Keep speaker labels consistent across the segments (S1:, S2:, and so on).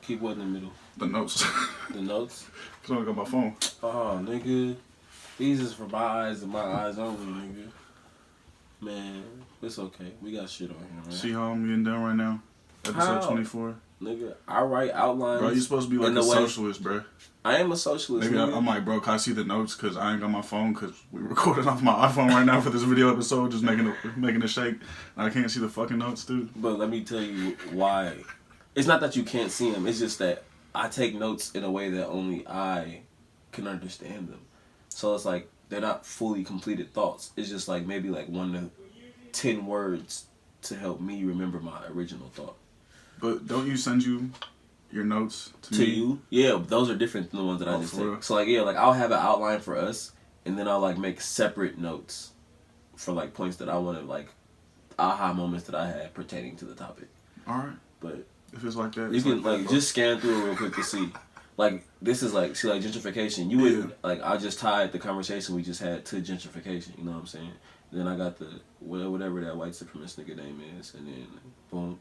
S1: Keep what in the middle?
S2: The notes.
S1: The notes?
S2: Because I got my phone.
S1: Oh, nigga. These is for my eyes and my eyes only, nigga. Man, it's okay. We got shit on here, man.
S2: See how I'm getting done right now? Episode 24.
S1: Nigga, I write outlines.
S2: Bro, you supposed to be like a socialist, bro.
S1: I am a socialist,
S2: nigga. I'm like, bro, can I see the notes? Because I ain't got my phone because we recording off my iPhone right now for this video episode, just making a shake. And I can't see the fucking notes, dude.
S1: But let me tell you why. It's not that you can't see them. It's just that I take notes in a way that only I can understand them. So it's like they're not fully completed thoughts. It's just like maybe like 1 to 10 words to help me remember my original thought.
S2: But don't you send your notes to me?
S1: You? Yeah, those are different than the ones that I just take. So like yeah, like I'll have an outline for us, and then I'll like make separate notes for like points that I want to like aha moments that I had pertaining to the topic.
S2: All right.
S1: But
S2: if it's like that,
S1: you can like just scan through it real quick to see. Like this is like like gentrification. You would like I just tied the conversation we just had to gentrification. You know what I'm saying? And then I got the whatever that white supremacist nigga name is, and then boom.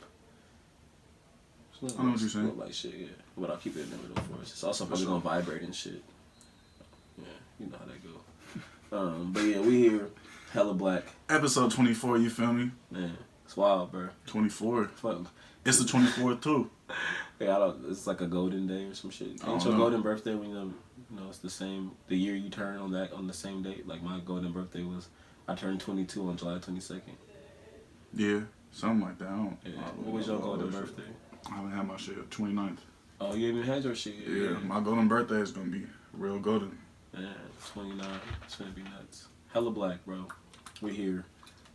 S2: I know what you're saying.
S1: Like shit, yeah. But I'll keep it in the middle for us. It's also probably gonna vibrate and shit. Yeah, you know how that go. But yeah, we here, hella black.
S2: Episode 24. You feel me?
S1: Man, it's wild, bro.
S2: 24.
S1: Fuck.
S2: It's the 24th too.
S1: Yeah, I don't. It's like a golden day or some shit. Ain't your golden birthday when you know it's the same the year you turn on the same date? Like my golden birthday was I turned 22 on July 22nd.
S2: Yeah, something like that.
S1: What was your golden birthday?
S2: I haven't had my shit 29th.
S1: Oh, you even had your shit?
S2: Yeah, my golden birthday is gonna be real golden.
S1: Yeah, 29. It's gonna be nuts. Hella black, bro. We here,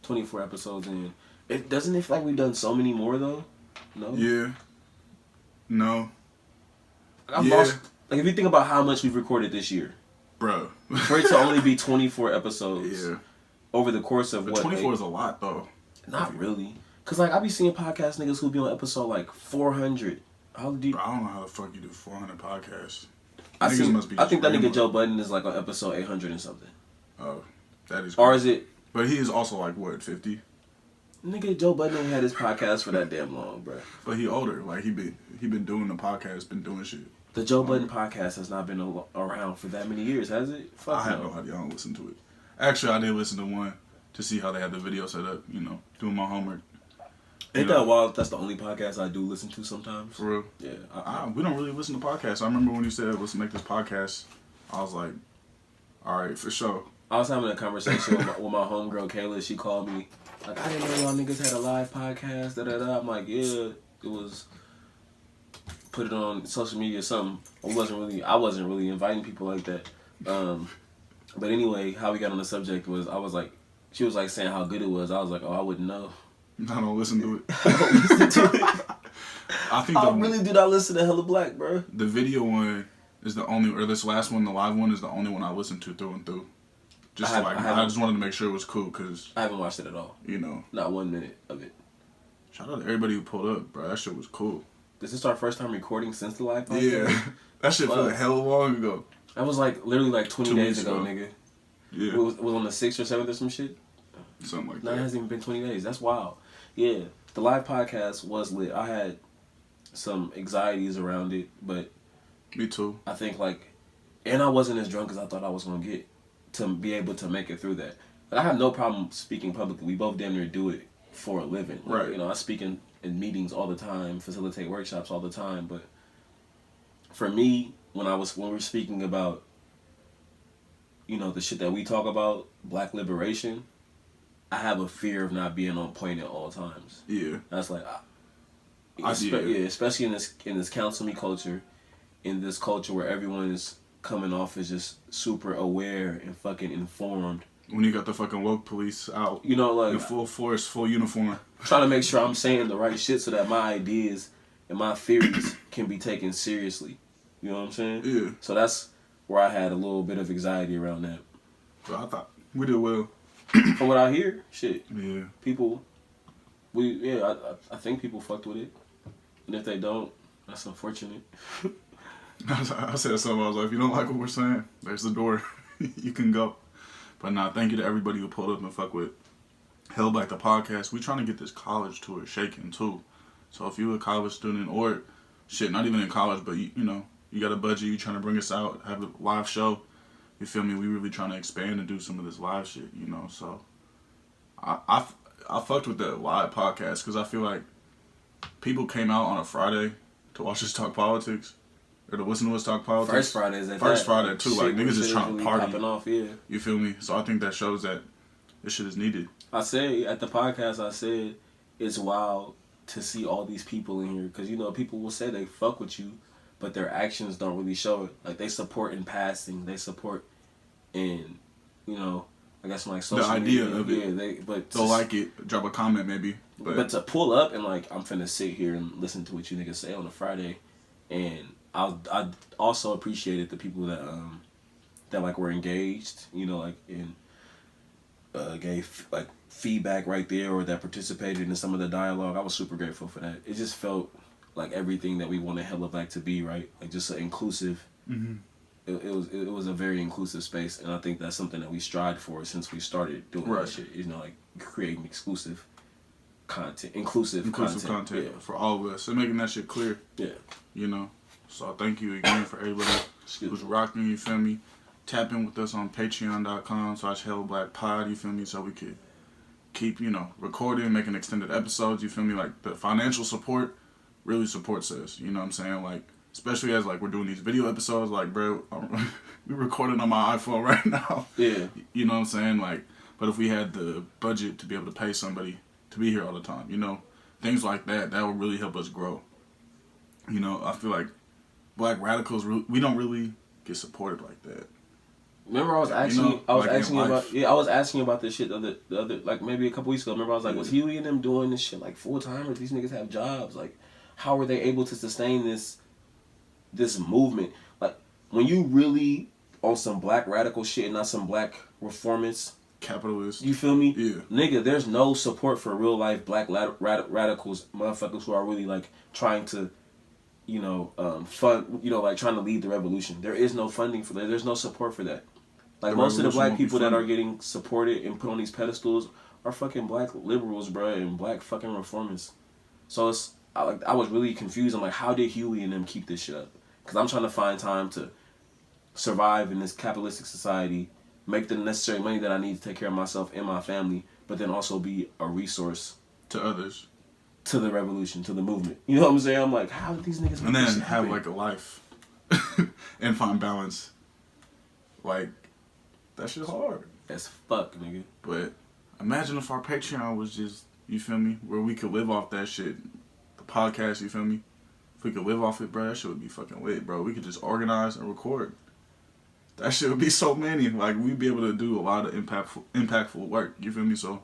S1: 24 episodes in. It doesn't it feel like we've done so many more though? No.
S2: Yeah. No.
S1: I've lost. Like if you think about how much we've recorded this year,
S2: bro,
S1: for it to only be 24 episodes.
S2: Yeah.
S1: Over the course of
S2: 24 is a lot though.
S1: Not really. Cause like I be seeing podcast niggas who be on episode like 400. How deep?
S2: Bro, I don't know how the fuck you do 400 podcasts.
S1: I think that nigga Joe Budden is like on episode 800 and something.
S2: Oh, that is.
S1: Or is it?
S2: But he is also like what 50.
S1: Nigga, Joe Budden ain't had his podcast for that damn long, bro.
S2: But he older. Like he been doing the podcast, been doing shit.
S1: The Joe Budden podcast has not been around for that many years, has it?
S2: Fuck I have no idea. I don't listen to it. Actually, I did listen to one to see how they had the video set up. You know, doing my homework.
S1: Ain't that wild? That's the only podcast I do listen to sometimes.
S2: For real?
S1: Yeah.
S2: We don't really listen to podcasts. I remember when you said, let's make this podcast, I was like, all right, for sure.
S1: I was having a conversation with my homegirl, Kayla. She called me, like, I didn't know y'all niggas had a live podcast, da-da-da. I'm like, yeah, it was, put it on social media or something. I wasn't really inviting people like that. But anyway, how we got on the subject was, she was like saying how good it was. I was like, oh, I wouldn't know.
S2: I don't listen to it.
S1: I don't listen to it.
S2: I
S1: really do not listen to Hella Black, bro.
S2: The video one is the only, or this last one, the live one, is the only one I listened to through and through. I just wanted to make sure it was cool, because
S1: I haven't watched it at all.
S2: You know.
S1: Not 1 minute of it.
S2: Shout out to everybody who pulled up, bro. That shit was cool.
S1: This is our first time recording since the live podcast?
S2: Yeah. That shit felt hella long ago.
S1: That was like, literally like 20 days ago, nigga.
S2: Yeah.
S1: It was on the 6th or 7th or some shit?
S2: Something like that.
S1: No, it hasn't even been 20 days. That's wild. Yeah. The live podcast was lit. I had some anxieties around it, but...
S2: Me too.
S1: I think and I wasn't as drunk as I thought I was going to get to be able to make it through that. But I have no problem speaking publicly. We both damn near do it for a living.
S2: Right.
S1: You know, I speak in meetings all the time, facilitate workshops all the time, but for me, when we're speaking about, you know, the shit that we talk about, black liberation, I have a fear of not being on point at all times.
S2: Yeah.
S1: That's like, especially in this counsel me culture, in this culture where everyone is coming off as just super aware and fucking informed.
S2: When you got the fucking woke police out,
S1: you know, like
S2: in full force, full uniform,
S1: trying to make sure I'm saying the right shit so that my ideas and my theories can be taken seriously. You know what I'm saying?
S2: Yeah.
S1: So that's where I had a little bit of anxiety around that.
S2: But I thought we did well.
S1: From what I hear, shit.
S2: Yeah.
S1: People, I think people fucked with it, and if they don't, that's unfortunate.
S2: I said something. I was like, if you don't like what we're saying, there's the door. You can go. But nah, thank you to everybody who pulled up and fuck with Hell Back the podcast. We trying to get this college tour shaking too. So if you're a college student or shit, not even in college, but you know, you got a budget, you trying to bring us out, have a live show. You feel me? We really trying to expand and do some of this live shit, you know. So I fucked with the live podcast because I feel like people came out on a Friday to watch us talk politics or to listen to us talk politics.
S1: First Fridays at
S2: First
S1: that.
S2: Friday too, like niggas just trying to party.
S1: Off, yeah.
S2: You feel me? So I think that shows that this shit is needed.
S1: I said at the podcast, I said it's wild to see all these people in here because, you know, people will say they fuck with you, but their actions don't really show it. Like, they support in passing, they support in, you know, I guess like social
S2: media.
S1: The idea
S2: of it. They'll like it, drop a comment maybe.
S1: But to pull up and like, I'm finna sit here and listen to what you niggas say on a Friday, and I also appreciated the people that like were engaged, you know, like in gave like feedback right there, or that participated in some of the dialogue. I was super grateful for that. It just felt like everything that we wanted Hella Black to be, right? Like just an inclusive.
S2: Mm-hmm.
S1: It was a very inclusive space, and I think that's something that we strived for since we started doing that shit. You know, like creating inclusive content
S2: content
S1: yeah.
S2: for all of us, and making that shit clear.
S1: Yeah,
S2: you know. So thank you again for everybody who's rocking. You feel me? Tap in with us on patreon.com/HellaBlackPod. You feel me? So we could keep, you know, recording, making extended episodes. You feel me? Like the financial support really supports us. You know what I'm saying? Like, especially as like we're doing these video episodes. Like, bro, we're recording on my iPhone right now.
S1: Yeah.
S2: You know what I'm saying? Like, but if we had the budget to be able to pay somebody to be here all the time, you know, things like that would really help us grow. You know, I feel like Black radicals, we don't really get supported like that.
S1: Remember, I was asking,
S2: you know,
S1: I was
S2: like
S1: asking about this shit the other like maybe a couple weeks ago. Remember, I was like, was Huey and them doing this shit like full time, or these niggas have jobs? Like, how were they able to sustain this movement? Like, when you really on some Black radical shit and not some Black reformist
S2: capitalist,
S1: you feel me?
S2: Yeah,
S1: nigga, there's no support for real life Black radicals, motherfuckers who are really like trying to, you know, fund, you know, like trying to lead the revolution. There is no funding for that. There's no support for that. Like, most of the Black people that are getting supported and put on these pedestals are fucking Black liberals, bro, and Black fucking reformists. So I was really confused. I'm like, how did Huey and them keep this shit up? Because I'm trying to find time to survive in this capitalistic society, make the necessary money that I need to take care of myself and my family, but then also be a resource
S2: to others,
S1: to the revolution, to the movement. You know what I'm saying? I'm like, how did these niggas?
S2: And then have like a life and find balance. Like, that shit's hard
S1: as fuck, nigga.
S2: But imagine if our Patreon was just, you feel me, where we could live off that shit. The podcast, you feel me? If we could live off it, bro, that shit would be fucking lit, bro. We could just organize and record. That shit would be so many. Like, we'd be able to do a lot of impactful work. You feel me? So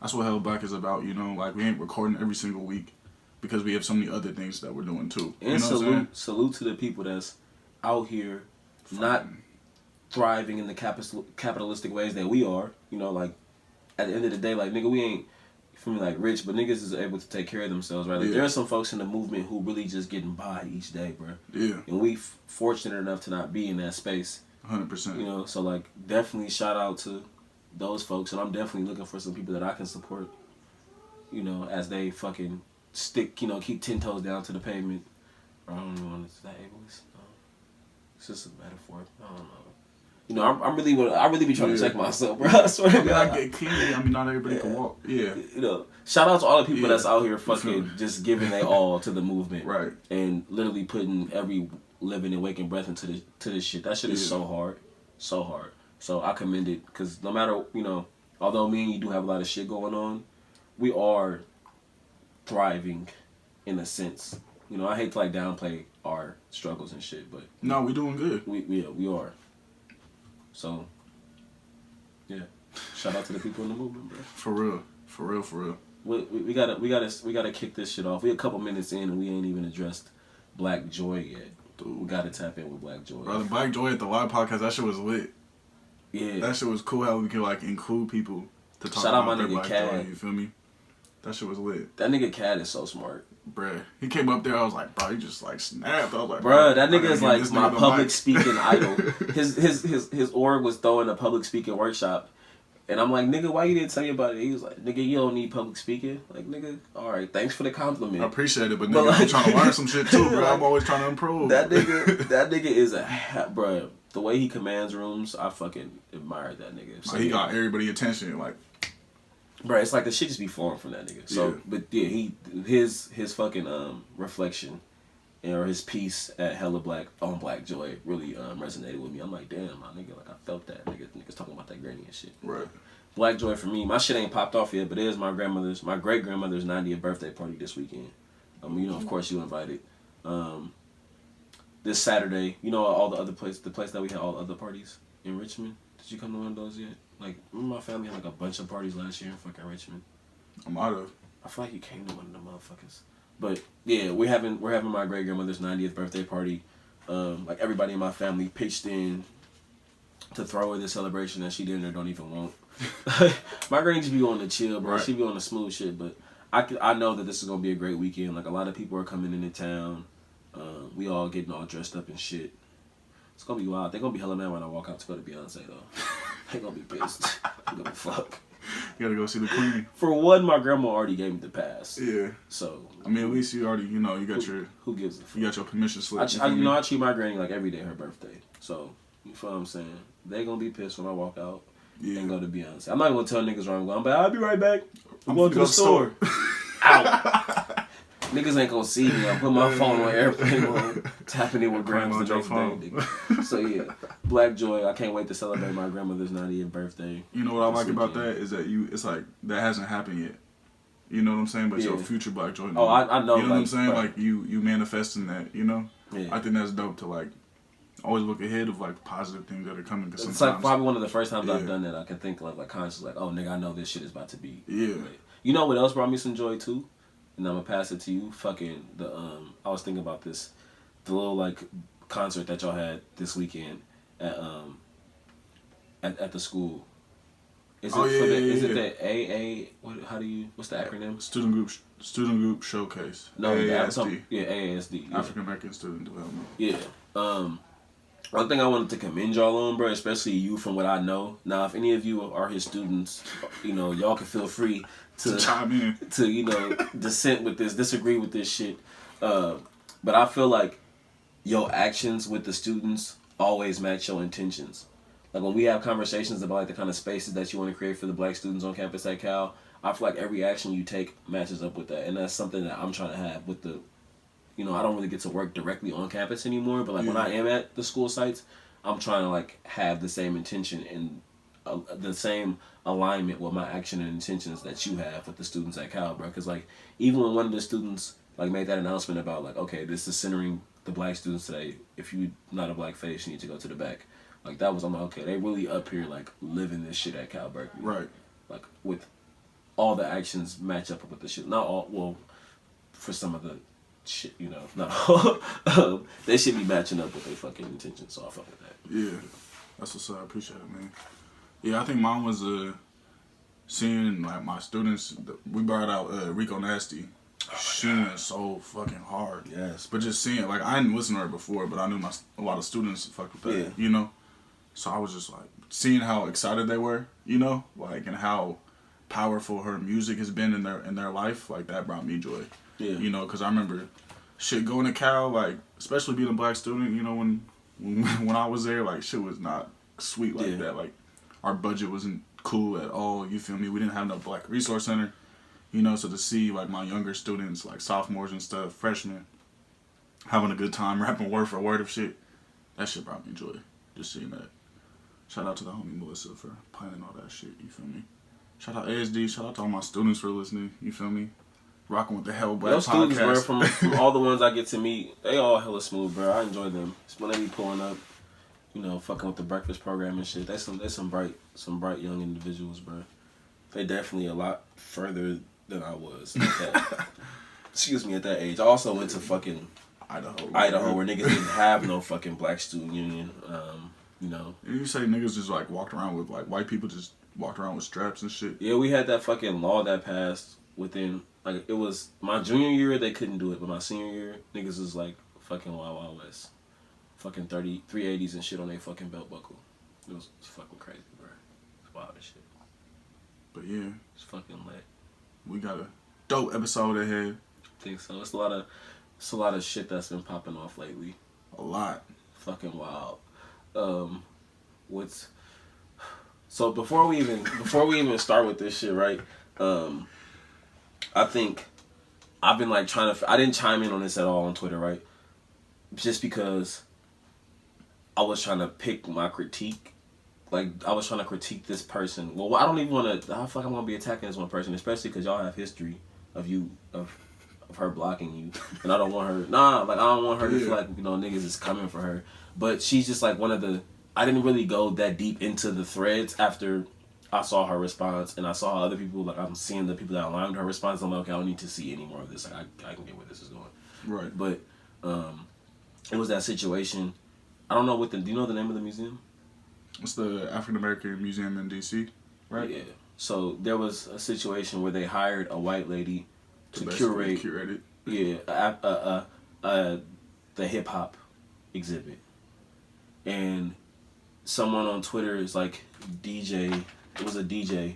S2: that's what Hella Black is about, you know? Like, we ain't recording every single week because we have so many other things that we're doing too.
S1: And
S2: you know
S1: salute to the people that's out here not thriving in the capitalistic ways that we are. You know, like, at the end of the day, like, nigga, we ain't, you feel me, like, rich, but niggas is able to take care of themselves, right? Like, there are some folks in the movement who really just getting by each day, bro.
S2: Yeah.
S1: And we fortunate enough to not be in that space.
S2: 100%.
S1: You know, so, like, definitely shout out to those folks, and I'm definitely looking for some people that I can support, you know, as they fucking stick, you know, keep 10 toes down to the pavement. I don't even want to say ableist. No. It's just a metaphor. I don't know. You know, I really be trying to check myself, bro. I swear to God.
S2: I get key. I mean, not everybody can walk. Yeah.
S1: You know, shout out to all the people that's out here fucking just giving their all to the movement.
S2: Right.
S1: And literally putting every living and waking breath into this shit. That shit is so hard. So hard. So I commend it, because no matter, you know, although me and you do have a lot of shit going on, we are thriving in a sense. You know, I hate to like downplay our struggles and shit, but
S2: no, we doing good.
S1: We are. So, yeah, shout out to the people in the movement, bro.
S2: For real.
S1: We gotta kick this shit off. We a couple minutes in and we ain't even addressed Black Joy yet. Dude, we gotta tap in with Black Joy.
S2: Bro, the Black Joy at the live podcast, that shit was lit.
S1: Yeah,
S2: that shit was cool. How we could like include people to talk
S1: shout
S2: about
S1: out my
S2: their
S1: nigga
S2: Black
S1: Cad.
S2: Joy. You feel me? That shit was lit.
S1: That nigga Cad is so smart.
S2: Bruh, he came up there, I was like, bro, he just like snapped. I was like,
S1: bruh, that nigga is like my public speaking idol. His org was throwing a public speaking workshop And I'm like, nigga, why you didn't tell me about it? He was like, nigga, you don't need public speaking. Like, nigga, all right, thanks for the compliment.
S2: I appreciate it, but nigga, I'm trying to learn some shit too, bro. I'm always trying to improve.
S1: That nigga is bro. The way he commands rooms, I fucking admire that nigga. So
S2: like, he got everybody's attention, like.
S1: Bro, it's like the shit just be formed from that nigga. So, but yeah, his fucking reflection, or his piece at Hella Black on Black Joy really resonated with me. I'm like, damn, my nigga, like I felt that niggas talking about that granny and shit.
S2: Right.
S1: Black Joy for me, my shit ain't popped off yet, but it is my great grandmother's 90th birthday party this weekend. You know, of course you invited. This Saturday, you know, all the other the place that we had all the other parties in Richmond. Did you come to one of those yet? Like, my family had like a bunch of parties last year in fucking Richmond.
S2: I might have.
S1: I feel like you came to one of them motherfuckers. But yeah, we're having my great grandmother's 90th birthday party. Like everybody in my family pitched in to throw her the celebration that she didn't or don't even want. My granny just be on the chill, bro. Right. She be on the smooth shit, but I know that this is gonna be a great weekend. Like a lot of people are coming into town. We all getting all dressed up and shit. It's gonna be wild. They're gonna be hella mad when I walk out to go to Beyonce though. They gonna be pissed. I'm gonna fuck.
S2: You gotta go see the queen.
S1: For one, my grandma already gave me the pass.
S2: Yeah.
S1: So
S2: I mean, at least you already, you know, you got your.
S1: Who gives a fuck?
S2: You got your permission slip.
S1: I treat my granny like every day her birthday. So you feel what I'm saying? They gonna be pissed when I walk out and go to Beyonce. I'm not gonna tell niggas where I'm going, but I'll be right back. I'm going to the store. Out. Niggas ain't gonna see me. I put my phone on airplane mode, tapping in with grandma's the next day. So yeah, Black Joy. I can't wait to celebrate my grandmother's 90th birthday.
S2: You know what I like about that is that it's like that hasn't happened yet. You know what I'm saying? But your future Black Joy.
S1: Oh, I know.
S2: You know what I'm saying? Like you manifesting that. You know. Yeah. I think that's dope to like always look ahead of like positive things that are coming. Cause
S1: it's like probably one of the first times I've done that. I can think like consciously like, oh nigga, I know this shit is about to be.
S2: Yeah.
S1: Great. You know what else brought me some joy too? And I'm gonna pass it to you. Fucking I was thinking about this, the little like concert that y'all had this weekend at the school. Is it the AA? What's the acronym?
S2: Student group showcase.
S1: No,
S2: AASD.
S1: AASD. Yeah.
S2: African American Student Development.
S1: Yeah. One thing I wanted to commend y'all on, bro, especially you from what I know. Now, if any of you are his students, you know, y'all can feel free to
S2: chime in,
S1: to, you know, disagree with this shit. But I feel like your actions with the students always match your intentions. Like when we have conversations about like the kind of spaces that you want to create for the Black students on campus at Cal, I feel like every action you take matches up with that. And that's something that I'm trying to have with the, you know, I don't really get to work directly on campus anymore, but like when I am at the school sites, I'm trying to like have the same intention and the same alignment with my action and intentions that you have with the students at Cal, bro. Because like even when one of the students like made that announcement about like, okay, this is centering the Black students today. If you're not a Black face, you need to go to the back. Like that was, I'm like, okay, they really up here like living this shit at Cal Berkeley.
S2: Right.
S1: Like with all the actions match up with the shit. Not all, well, for some of the shit, you know, not all. They should be matching up with their fucking intentions, so I fuck with that.
S2: Yeah, that's what's up. I appreciate it, man. Yeah, I think mine was seeing like my students. We brought out Rico Nasty. She went so fucking hard.
S1: Yes,
S2: but just seeing like I didn't listen to her before, but I knew a lot of students fucked with that. Yeah. You know, so I was just like seeing how excited they were. You know, like and how powerful her music has been in their life. Like that brought me joy. Yeah. You know, because I remember shit going to Cal, like especially being a Black student. You know, when I was there, like shit was not sweet like that. Like our budget wasn't cool at all. You feel me? We didn't have no Black Resource Center. You know, so to see like my younger students, like sophomores and stuff, freshmen, having a good time rapping word for word of shit, that shit brought me joy. Just seeing that. Shout out to the homie Melissa for planning all that shit. You feel me? Shout out ASD. Shout out to all my students for listening. You feel me? Rocking with the Hell Black
S1: Those
S2: podcast.
S1: Students, bro, from all the ones I get to meet, they all hella smooth, bro. I enjoy them. It's when they be pulling up, you know, fucking with the breakfast program and shit. They some bright young individuals, bro. They definitely a lot further than I was at that, at that age. I also went to fucking Idaho where niggas didn't have no fucking Black student union. You know.
S2: And you say niggas just like walked around with like white people just walked around with straps and shit.
S1: Yeah, we had that fucking law that passed within like it was my junior year they couldn't do it, but my senior year niggas was like fucking Wild Wild West, fucking 380s and shit on their fucking belt buckle. It was fucking crazy, bro. It's wild as shit.
S2: But yeah,
S1: it's fucking lit.
S2: We got a dope episode ahead.
S1: I think so. It's a lot of shit that's been popping off lately.
S2: A lot.
S1: Fucking wild. So before we even start with this shit, right? I think I've been like I didn't chime in on this at all on Twitter, right? Just because I was trying to pick my critique. Like, I was trying to critique this person. Well, I don't even want to. I feel like I'm gonna be attacking this one person, especially because y'all have history of her blocking you, and I don't want her. I don't want her to feel like niggas is coming for her. But she's just like one of the. I didn't really go that deep into the threads after I saw her response, and I saw other people. Like, I'm seeing the people that aligned with her response. I'm like, okay, I don't need to see any more of this. Like, I can get where this is going.
S2: Right.
S1: But it was that situation. I don't know do you know the name of the museum?
S2: It's the African American Museum in D.C., right?
S1: Yeah. So there was a situation where they hired a white lady to curate
S2: it.
S1: Yeah, the hip hop exhibit, and someone on Twitter is like DJ. It was a DJ.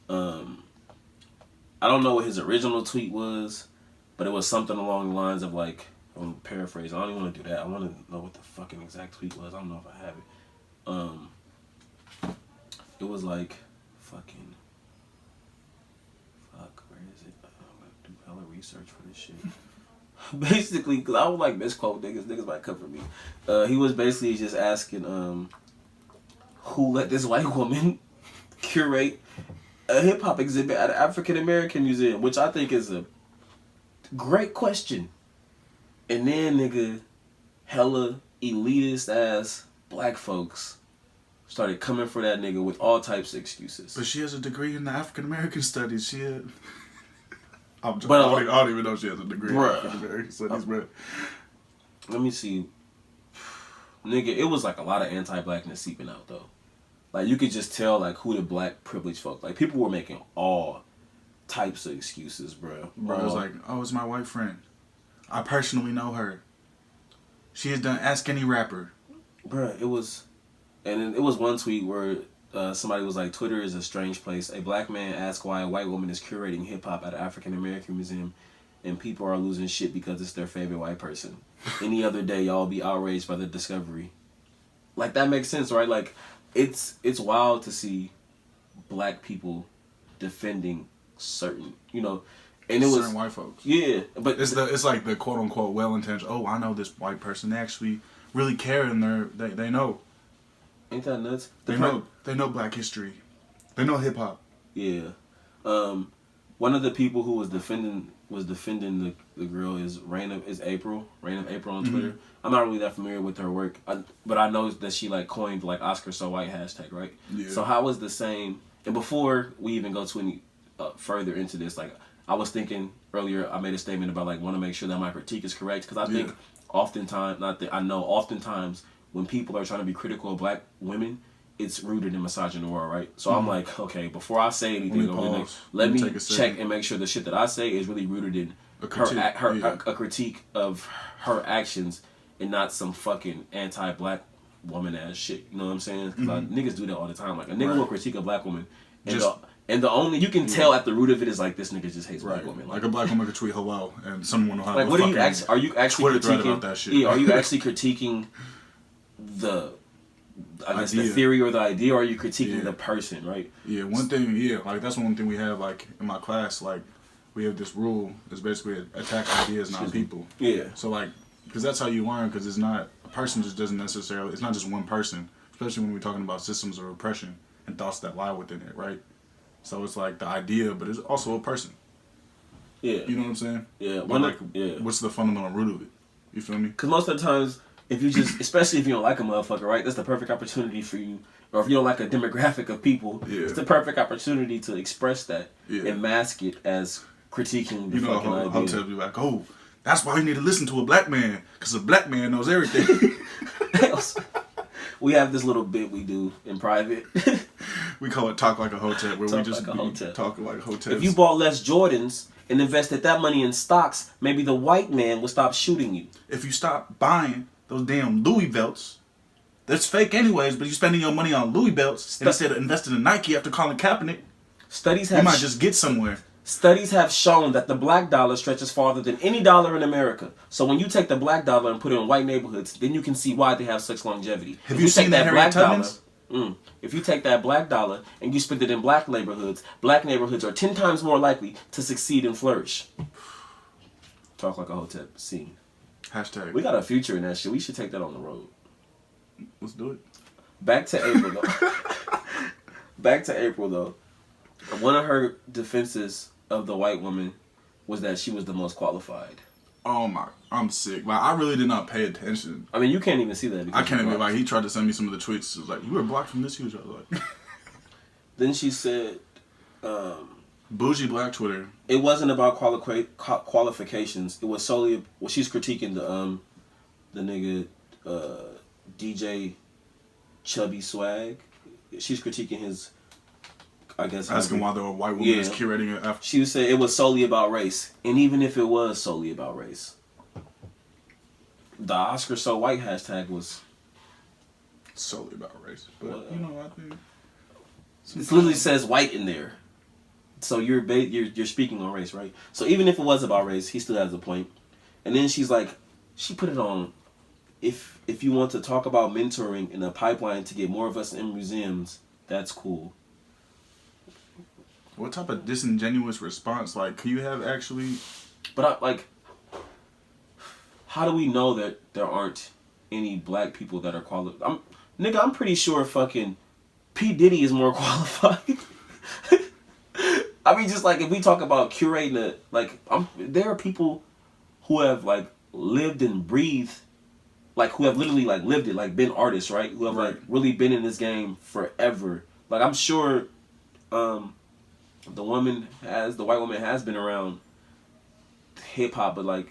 S1: I don't know what his original tweet was, but it was something along the lines of like, I'm paraphrasing. I don't even want to do that. I want to know what the fucking exact tweet was. I don't know if I have it. It was like, where is it? I'm gonna do hella research for this shit. Basically, because I would like misquote niggas might come for me. He was basically just asking, who let this white woman curate a hip hop exhibit at an African American museum, which I think is a great question. And then, nigga, hella elitist ass black folks started coming for that nigga with all types of excuses.
S2: But she has a degree in the African American studies. She had... I don't even know she has a degree in African American studies, bro.
S1: Let me see. Nigga, it was like a lot of anti-blackness seeping out, though. Like, you could just tell, like, who the black privileged folk. Like, people were making all types of excuses, bro.
S2: Bro, it was like, oh, it's my white friend. I personally know her. She has done Ask Any Rapper.
S1: Bro, it was... And it was one tweet where somebody was like, Twitter is a strange place. A black man asked why a white woman is curating hip-hop at an African-American museum, and people are losing shit because it's their favorite white person. Any other day, y'all be outraged by the discovery. Like, that makes sense, right? Like, it's wild to see black people defending certain, and it was
S2: certain white folks.
S1: Yeah, but
S2: it's like the quote-unquote well-intentioned, oh, I know this white person. They actually really care, and they know.
S1: Ain't that nuts?
S2: They know black history. They know hip hop.
S1: Yeah. One of the people who was defending the girl is April on Twitter. Mm-hmm. I'm not really that familiar with her work, but I know that she like coined like Oscar So White hashtag, right? Yeah. So how was the same? And before we even go to any further into this, like I was thinking earlier, I made a statement about like want to make sure that my critique is correct because I think oftentimes when people are trying to be critical of black women, it's rooted in misogyny, right? So I'm like, okay, before I say anything, let me check and make sure the shit that I say is really rooted in a critique of her actions and not some fucking anti-black woman ass shit. You know what I'm saying? Because niggas do that all the time. Like a nigga will critique a black woman, and the only you can tell at the root of it is like this nigga just hates black women.
S2: Like a black woman could tweet hello, and someone will have
S1: like what are you actually
S2: Twitter thread
S1: critiquing
S2: about that shit?
S1: Yeah, are you actually critiquing the theory or the idea, or are you critiquing the person, right?
S2: Yeah, one thing, like that's one thing we have, like in my class, like we have this rule is basically attack ideas, not people. Yeah. So like, because that's how you learn, because it's not, a person just doesn't necessarily, it's not just one person, especially when we're talking about systems of oppression and thoughts that lie within it, right? So it's like the idea, but it's also a person. Yeah. You know what I'm saying? Yeah. What's the fundamental root of it? You feel me?
S1: Because most of the times, if you just, especially if you don't like a motherfucker, right? That's the perfect opportunity for you. Or if you don't like a demographic of people, it's the perfect opportunity to express that and mask it as critiquing the fucking idea.
S2: I'll tell you like, oh, that's why you need to listen to a black man, because a black man knows everything.
S1: We have this little bit we do in private.
S2: We call it Talk Like a Hotep, where we just talk like hoteps.
S1: If you bought less Jordans and invested that money in stocks, maybe the white man would stop shooting you.
S2: If you stop buying those damn Louis belts, that's fake anyways, but you're spending your money on Louis belts instead of investing in Nike after Colin Kaepernick. You might just get somewhere.
S1: Studies have shown that the black dollar stretches farther than any dollar in America. So when you take the black dollar and put it in white neighborhoods, then you can see why they have such longevity.
S2: Have you seen that black dollar?
S1: If you take that black dollar and you spend it in black neighborhoods are 10 times more likely to succeed and flourish. Talk like a hotep scene.
S2: Hashtag.
S1: We got a future in that shit. We should take that on the road.
S2: Let's do it.
S1: Back to April though. One of her defenses of the white woman was that she was the most qualified.
S2: Oh my, I'm sick. Like, I really did not pay attention.
S1: I mean, you can't even see that.
S2: I can't even, like, he tried to send me some of the tweets. It was like, you were blocked from this huge. I was like. Then
S1: she said,
S2: bougie black Twitter.
S1: It wasn't about qualifications. It was solely, she's critiquing the nigga, DJ Chubby Swag. She's critiquing his, I guess.
S2: Asking why the white woman is curating it after.
S1: She would say it was solely about race. And even if it was solely about race, the Oscar So White hashtag was
S2: solely about race. But, you know, I think...
S1: It literally says white in there. So you're speaking on race, right? So even if it was about race, he still has a point. And then she's like, she put it on, if you want to talk about mentoring in a pipeline to get more of us in museums, that's cool.
S2: What type of disingenuous response? Like, can you have actually...
S1: But, how do we know that there aren't any black people that are qualified? I'm pretty sure fucking P. Diddy is more qualified. I mean, just, like, if we talk about curating it, like, there are people who have, like, lived and breathed, like, who have literally, like, lived it, like, been artists, right? Who have, like, really been in this game forever. Like, I'm sure... the white woman has been around hip hop, but like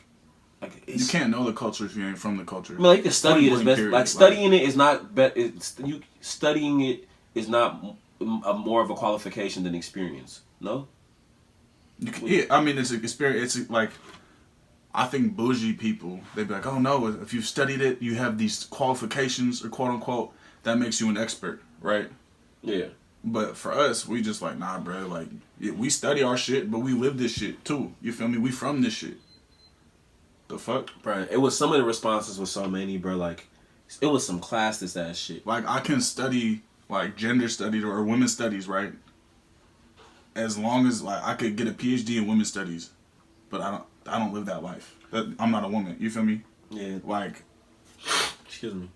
S2: you can't know the culture if you ain't from the culture.
S1: I mean, like, you can study it as best. Like, studying it is not studying it is not more of a qualification than experience. No.
S2: Yeah, I mean, it's an experience. It's like, I think bougie people, they'd be like, oh no, if you've studied it, you have these qualifications or quote unquote, that makes you an expert, right?
S1: Yeah.
S2: But for us, we just like, nah, bro. Like, yeah, we study our shit, but we live this shit too. You feel me? We from this shit. The fuck?
S1: Bro, it was, some of the responses were so many, bro. Like, it was some classist ass shit.
S2: Like, I can study, like, gender studies or women's studies, right? As long as, like, I could get a PhD in women's studies, but I don't live that life. I'm not a woman. You feel me?
S1: Yeah.
S2: Like,
S1: excuse me.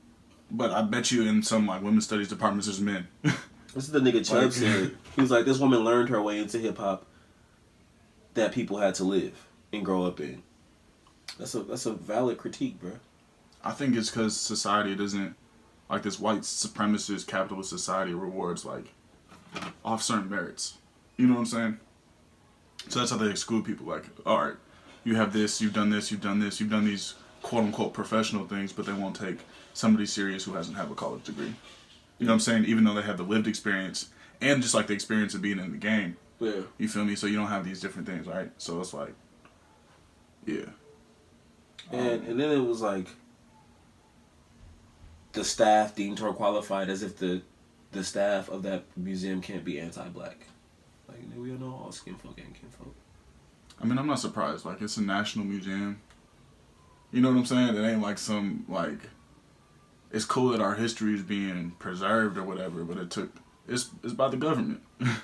S2: But I bet you in some, like, women's studies departments, there's men.
S1: This is the nigga Chubb said. He was like, this woman learned her way into hip hop that people had to live and grow up in. That's a valid critique, bro.
S2: I think it's because society doesn't, like, this white supremacist capitalist society rewards, like, off certain merits. You know what I'm saying? So that's how they exclude people. Like, all right, you have this, you've done this, you've done this, you've done these quote unquote professional things, but they won't take somebody serious who hasn't have a college degree. You know what I'm saying? Even though they have the lived experience and just like the experience of being in the game.
S1: Yeah.
S2: You feel me? So you don't have these different things, right? So it's like, yeah.
S1: And then it was like the staff deemed her qualified as if the staff of that museum can't be anti-black. Like, we all know all skin folk ain't kinfolk.
S2: I mean, I'm not surprised. Like, it's a national museum. You know what I'm saying? It ain't like some, like, it's cool that our history is being preserved or whatever, but it's by the government. Yeah.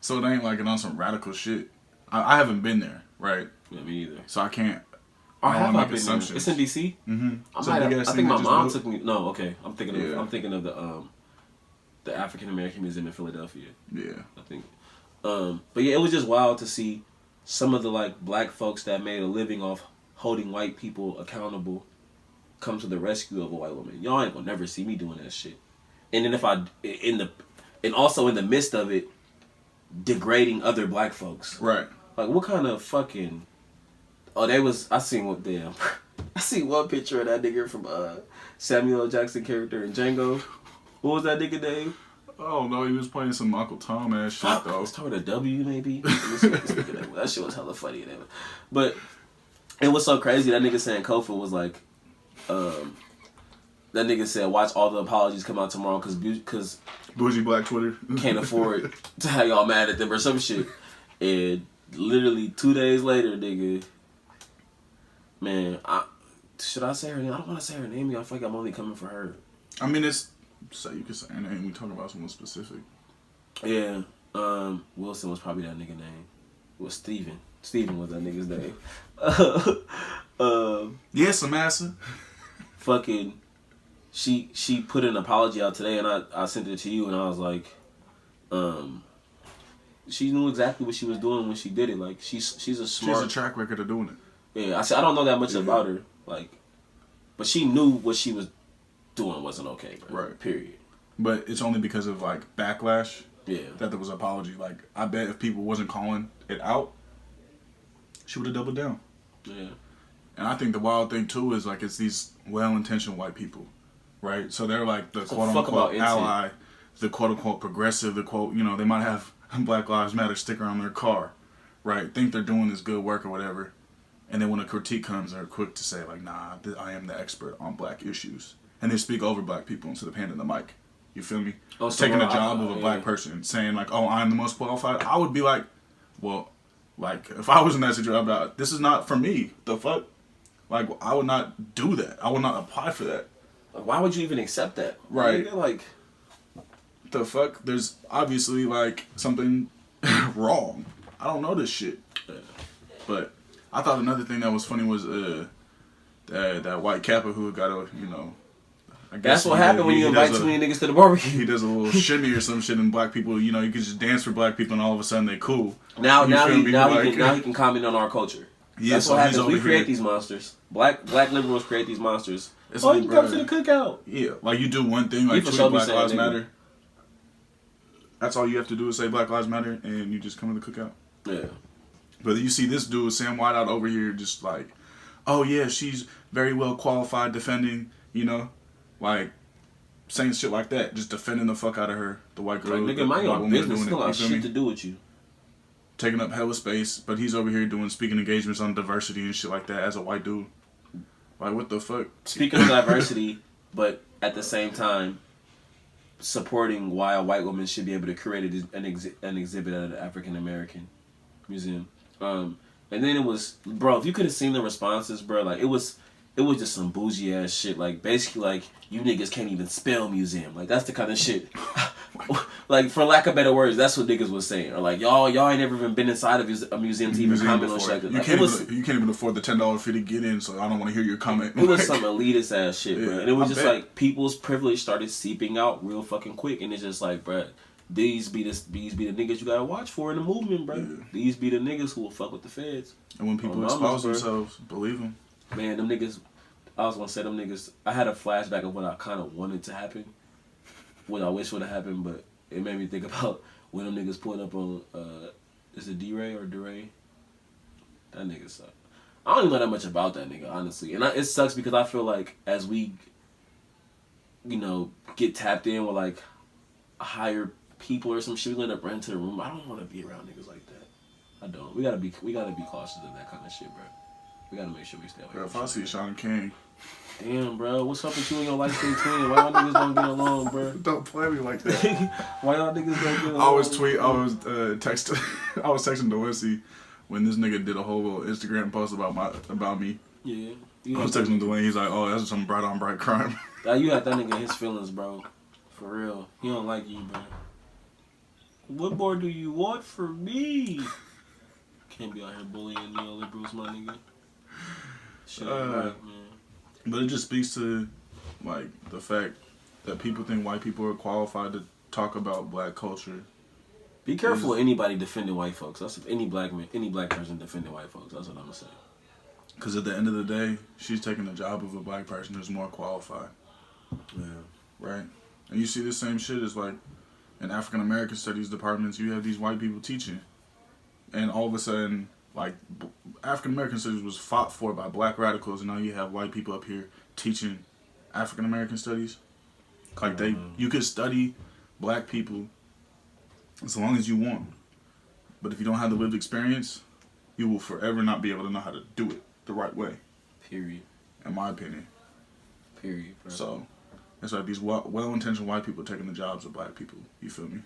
S2: So it ain't like it on some radical shit. I haven't been there, right?
S1: Yeah, me either.
S2: So I can't.
S1: I don't want to make assumptions. It's in DC.
S2: Mm-hmm.
S1: I think my mom took me. No, okay. I'm thinking of the African American Museum in Philadelphia.
S2: Yeah.
S1: I think. But yeah, it was just wild to see some of the like black folks that made a living off holding white people accountable come to the rescue of a white woman. Y'all ain't gonna never see me doing that shit. And then also in the midst of it, degrading other black folks.
S2: Right.
S1: Like, what kind of fucking... I seen one picture of that nigga from Samuel L. Jackson character in Django. What was that nigga name?
S2: Oh no, he was playing some Uncle Tom ass shit though.
S1: It started a W maybe. That shit was hella funny. But it was so crazy. That nigga saying Kofa was like, that nigga said, watch all the apologies come out tomorrow because
S2: Bougie black Twitter.
S1: Can't afford to have y'all mad at them or some shit. And literally 2 days later, nigga, man, should I say her name? I don't want to say her name. I feel like I'm only coming for her.
S2: I mean, it's you can say her name. We talking about someone specific.
S1: Yeah, Wilson was probably that nigga name. It was Steven. Steven was that nigga's name.
S2: Yes, Amasa.
S1: Fucking, she put an apology out today, and I sent it to you, and I was like, she knew exactly what she was doing when she did it. Like she's a smart.
S2: She has a track record of doing it.
S1: Yeah, I said I don't know that much about her, like, but she knew what she was doing wasn't okay, bro.
S2: Right.
S1: Period.
S2: But it's only because of like backlash.
S1: Yeah.
S2: That there was an apology. Like I bet if people wasn't calling it out, she would have doubled down.
S1: Yeah.
S2: And I think the wild thing too is like it's these well-intentioned white people, right? So they're like the quote-unquote ally, the quote-unquote progressive, the quote, you know, they might have a Black Lives Matter sticker on their car, right? Think they're doing this good work or whatever. And then when a critique comes, they're quick to say like, nah, I am the expert on black issues. And they speak over black people instead of handing the mic. You feel me?
S1: Oh, so
S2: taking the job of a black person, saying like, oh, I'm the most qualified. I would be like, well, like if I was in that situation, I'd be like, this is not for me. The fuck? Like I would not do that. I would not apply for that.
S1: Like, why would you even accept that?
S2: Right.
S1: Like,
S2: the fuck? There's obviously like something wrong. I don't know this shit. But I thought another thing that was funny was that white Kappa who got a, you know, I guess
S1: that's what happened when you invite too many niggas to the barbecue.
S2: He does a little shimmy or some shit, and black people, you know, you can just dance for black people, and all of a sudden they cool.
S1: Now he can comment on our culture.
S2: Yeah,
S1: that's
S2: so
S1: what happens. We create
S2: here.
S1: These monsters. Black liberals create these monsters.
S2: It's
S1: oh,
S2: like,
S1: you come to the cookout.
S2: Yeah, like you do one thing, like tweet Black Lives Matter. That's all you have to do is say Black Lives Matter, and you just come to the cookout.
S1: Yeah.
S2: But you see this dude, Sam Whiteout, over here, just like, oh yeah, she's very well qualified defending, you know, like saying shit like that, just defending the fuck out of her, the white girl.
S1: Like, nigga, mind your business. Still got shit to do with you.
S2: Taking up hella space, but he's over here doing speaking engagements on diversity and shit like that as a white dude. Like, what the fuck?
S1: Speaking of diversity, but at the same time, supporting why a white woman should be able to create an exhibit at an African American museum. And then it was, bro, if you could have seen the responses, bro, like, it was just some bougie ass shit. Like, basically, like, you niggas can't even spell museum. Like, that's the kind of shit. Like, for lack of better words, that's what niggas was saying. Or like, y'all ain't never even been inside of a museum to even comment on shit.
S2: You can't even afford the $10 fee to get in, so I don't want to hear your comment.
S1: It was some elitist ass shit, bro. And it was like people's privilege started seeping out real fucking quick, and it's just like, bro, these be the niggas you gotta watch for in the movement, bro. Yeah. These be the niggas who will fuck with the feds.
S2: And when people expose themselves, believe them.
S1: Man, them niggas. I was gonna say them niggas. I had a flashback of what I kind of wanted to happen, what I wish would have happened, but it made me think about when them niggas pulled up on. Is it D-Ray or DeRay? That nigga suck. I don't even know that much about that nigga, honestly, and it sucks because I feel like as we, you know, get tapped in with like higher people or some shit, we end up running to the room. I don't want to be around niggas like that. I don't. We gotta be cautious of that kind of shit, bro. We gotta make sure we stay away.
S2: Bro, if I see Sean King.
S1: Damn, bro, what's up with you and your light skin twin? Why y'all niggas don't get along, bro?
S2: Don't play me like that.
S1: Why y'all niggas don't get along?
S2: I was texting DeWissy when this nigga did a whole little Instagram post about me.
S1: Yeah.
S2: I was texting Dwayne. He's like, "Oh, that's some bright on bright crime."
S1: You had that nigga in his feelings, bro. For real, he don't like you, bro. What more do you want from me? Can't be out here bullying neoliberals, my nigga. Shit, right, man.
S2: But it just speaks to, like, the fact that people think white people are qualified to talk about black culture.
S1: Be careful of anybody defending white folks. That's any black person defending white folks. That's what I'm gonna say.
S2: Because at the end of the day, she's taking the job of a black person who's more qualified.
S1: Yeah.
S2: Right? And you see the same shit as, like, in African American studies departments, you have these white people teaching. And all of a sudden, like, African American studies was fought for by black radicals, and now you have white people up here teaching African American studies. Like, you could study black people as long as you want. But if you don't have the lived experience, you will forever not be able to know how to do it the right way.
S1: Period.
S2: In my opinion.
S1: Period, bro.
S2: So, It's like these well-intentioned white people taking the jobs of black people. You feel me?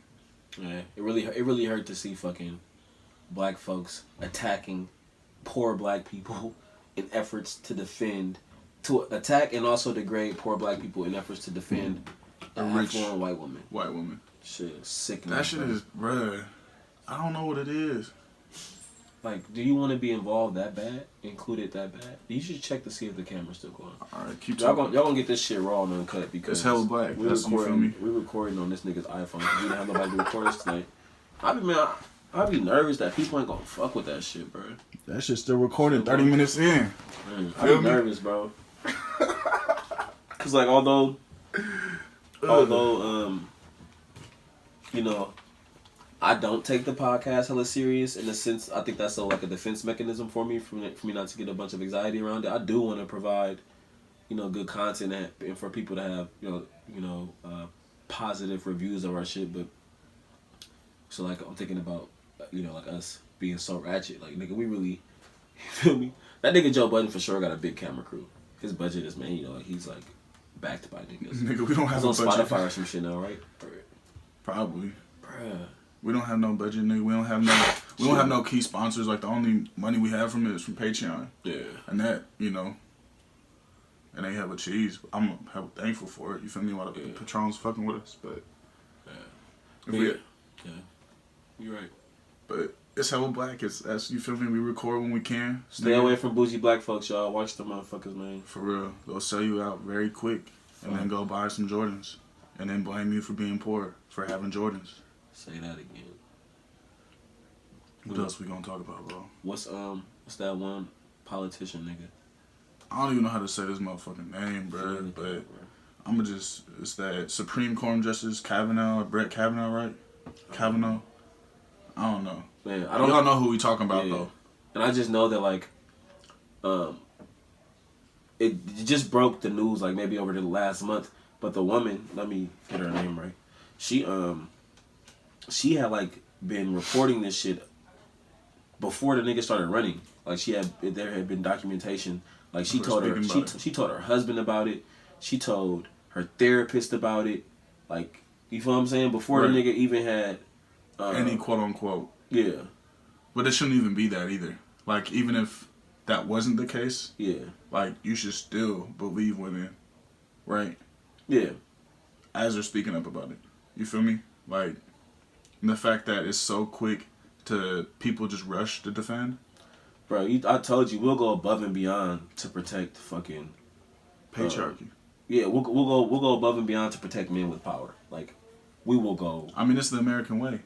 S1: Yeah, it really hurt to see fucking black folks attacking poor black people in efforts to attack and also degrade poor black people in efforts to defend a rich white woman.
S2: White woman.
S1: Shit, sickening.
S2: That shit is, bruh. I don't know what it is.
S1: Like, do you want to be involved that bad? Included that bad? You should check to see if the camera's still going.
S2: Alright, keep talking.
S1: Y'all gonna get this shit raw and uncut because
S2: it's hella black.
S1: We're recording on this nigga's iPhone. We didn't have nobody to record us tonight. I be nervous that people ain't gonna fuck with that shit, bro.
S2: That shit's still recording 30 minutes in.
S1: I be nervous, bro. Cause like although you know, I don't take the podcast hella serious in a sense. I think that's a defense mechanism for me not to get a bunch of anxiety around it. I do want to provide, good content and for people to have, positive reviews of our shit. But so like I'm thinking about, like us being so ratchet. Like nigga, we really, you feel me? That nigga Joe Budden for sure got a big camera crew. His budget is he's like backed by niggas.
S2: Nigga, we don't have a budget.
S1: He's on Spotify or some shit now, right?
S2: Probably.
S1: Bruh.
S2: We don't have no budget, nigga. We don't have no key sponsors. Like the only money we have from it is from Patreon.
S1: Yeah.
S2: And that, it ain't hella cheese. I'm hella thankful for it. You feel me? While the Patron's fucking with us, but
S1: yeah, you're right.
S2: But it's hella black. That's you feel me? We record when we can.
S1: Stay away from bougie black folks, y'all. Watch the motherfuckers, man.
S2: For real, they'll sell you out very quick, and then go buy some Jordans, and then blame you for being poor for having Jordans.
S1: Say that again.
S2: What else we gonna talk about, bro?
S1: What's that one politician nigga?
S2: I don't even know how to say this motherfucking name, bro. But I'ma it's that Supreme Court Justice Kavanaugh, Brett Kavanaugh, right? Kavanaugh. I don't know.
S1: Man,
S2: y'all know who we talking about though.
S1: And I just know that it just broke the news like maybe over the last month. But the woman, let me get her name right. She had like been reporting this shit before the nigga started running. Like there had been documentation. Like she told her husband about it. She told her therapist about it. Like, you feel what I'm saying? Before the nigga even had
S2: any quote unquote.
S1: Yeah.
S2: But it shouldn't even be that either. Like, even if that wasn't the case, like, you should still believe women, right?
S1: Yeah.
S2: As they're speaking up about it. You feel me? Like, the fact that it's so quick to people just rush to defend.
S1: Bro, I told you, we'll go above and beyond to protect fucking
S2: patriarchy.
S1: We'll go above and beyond to protect men with power. Like, we will go.
S2: I mean, it's the American way.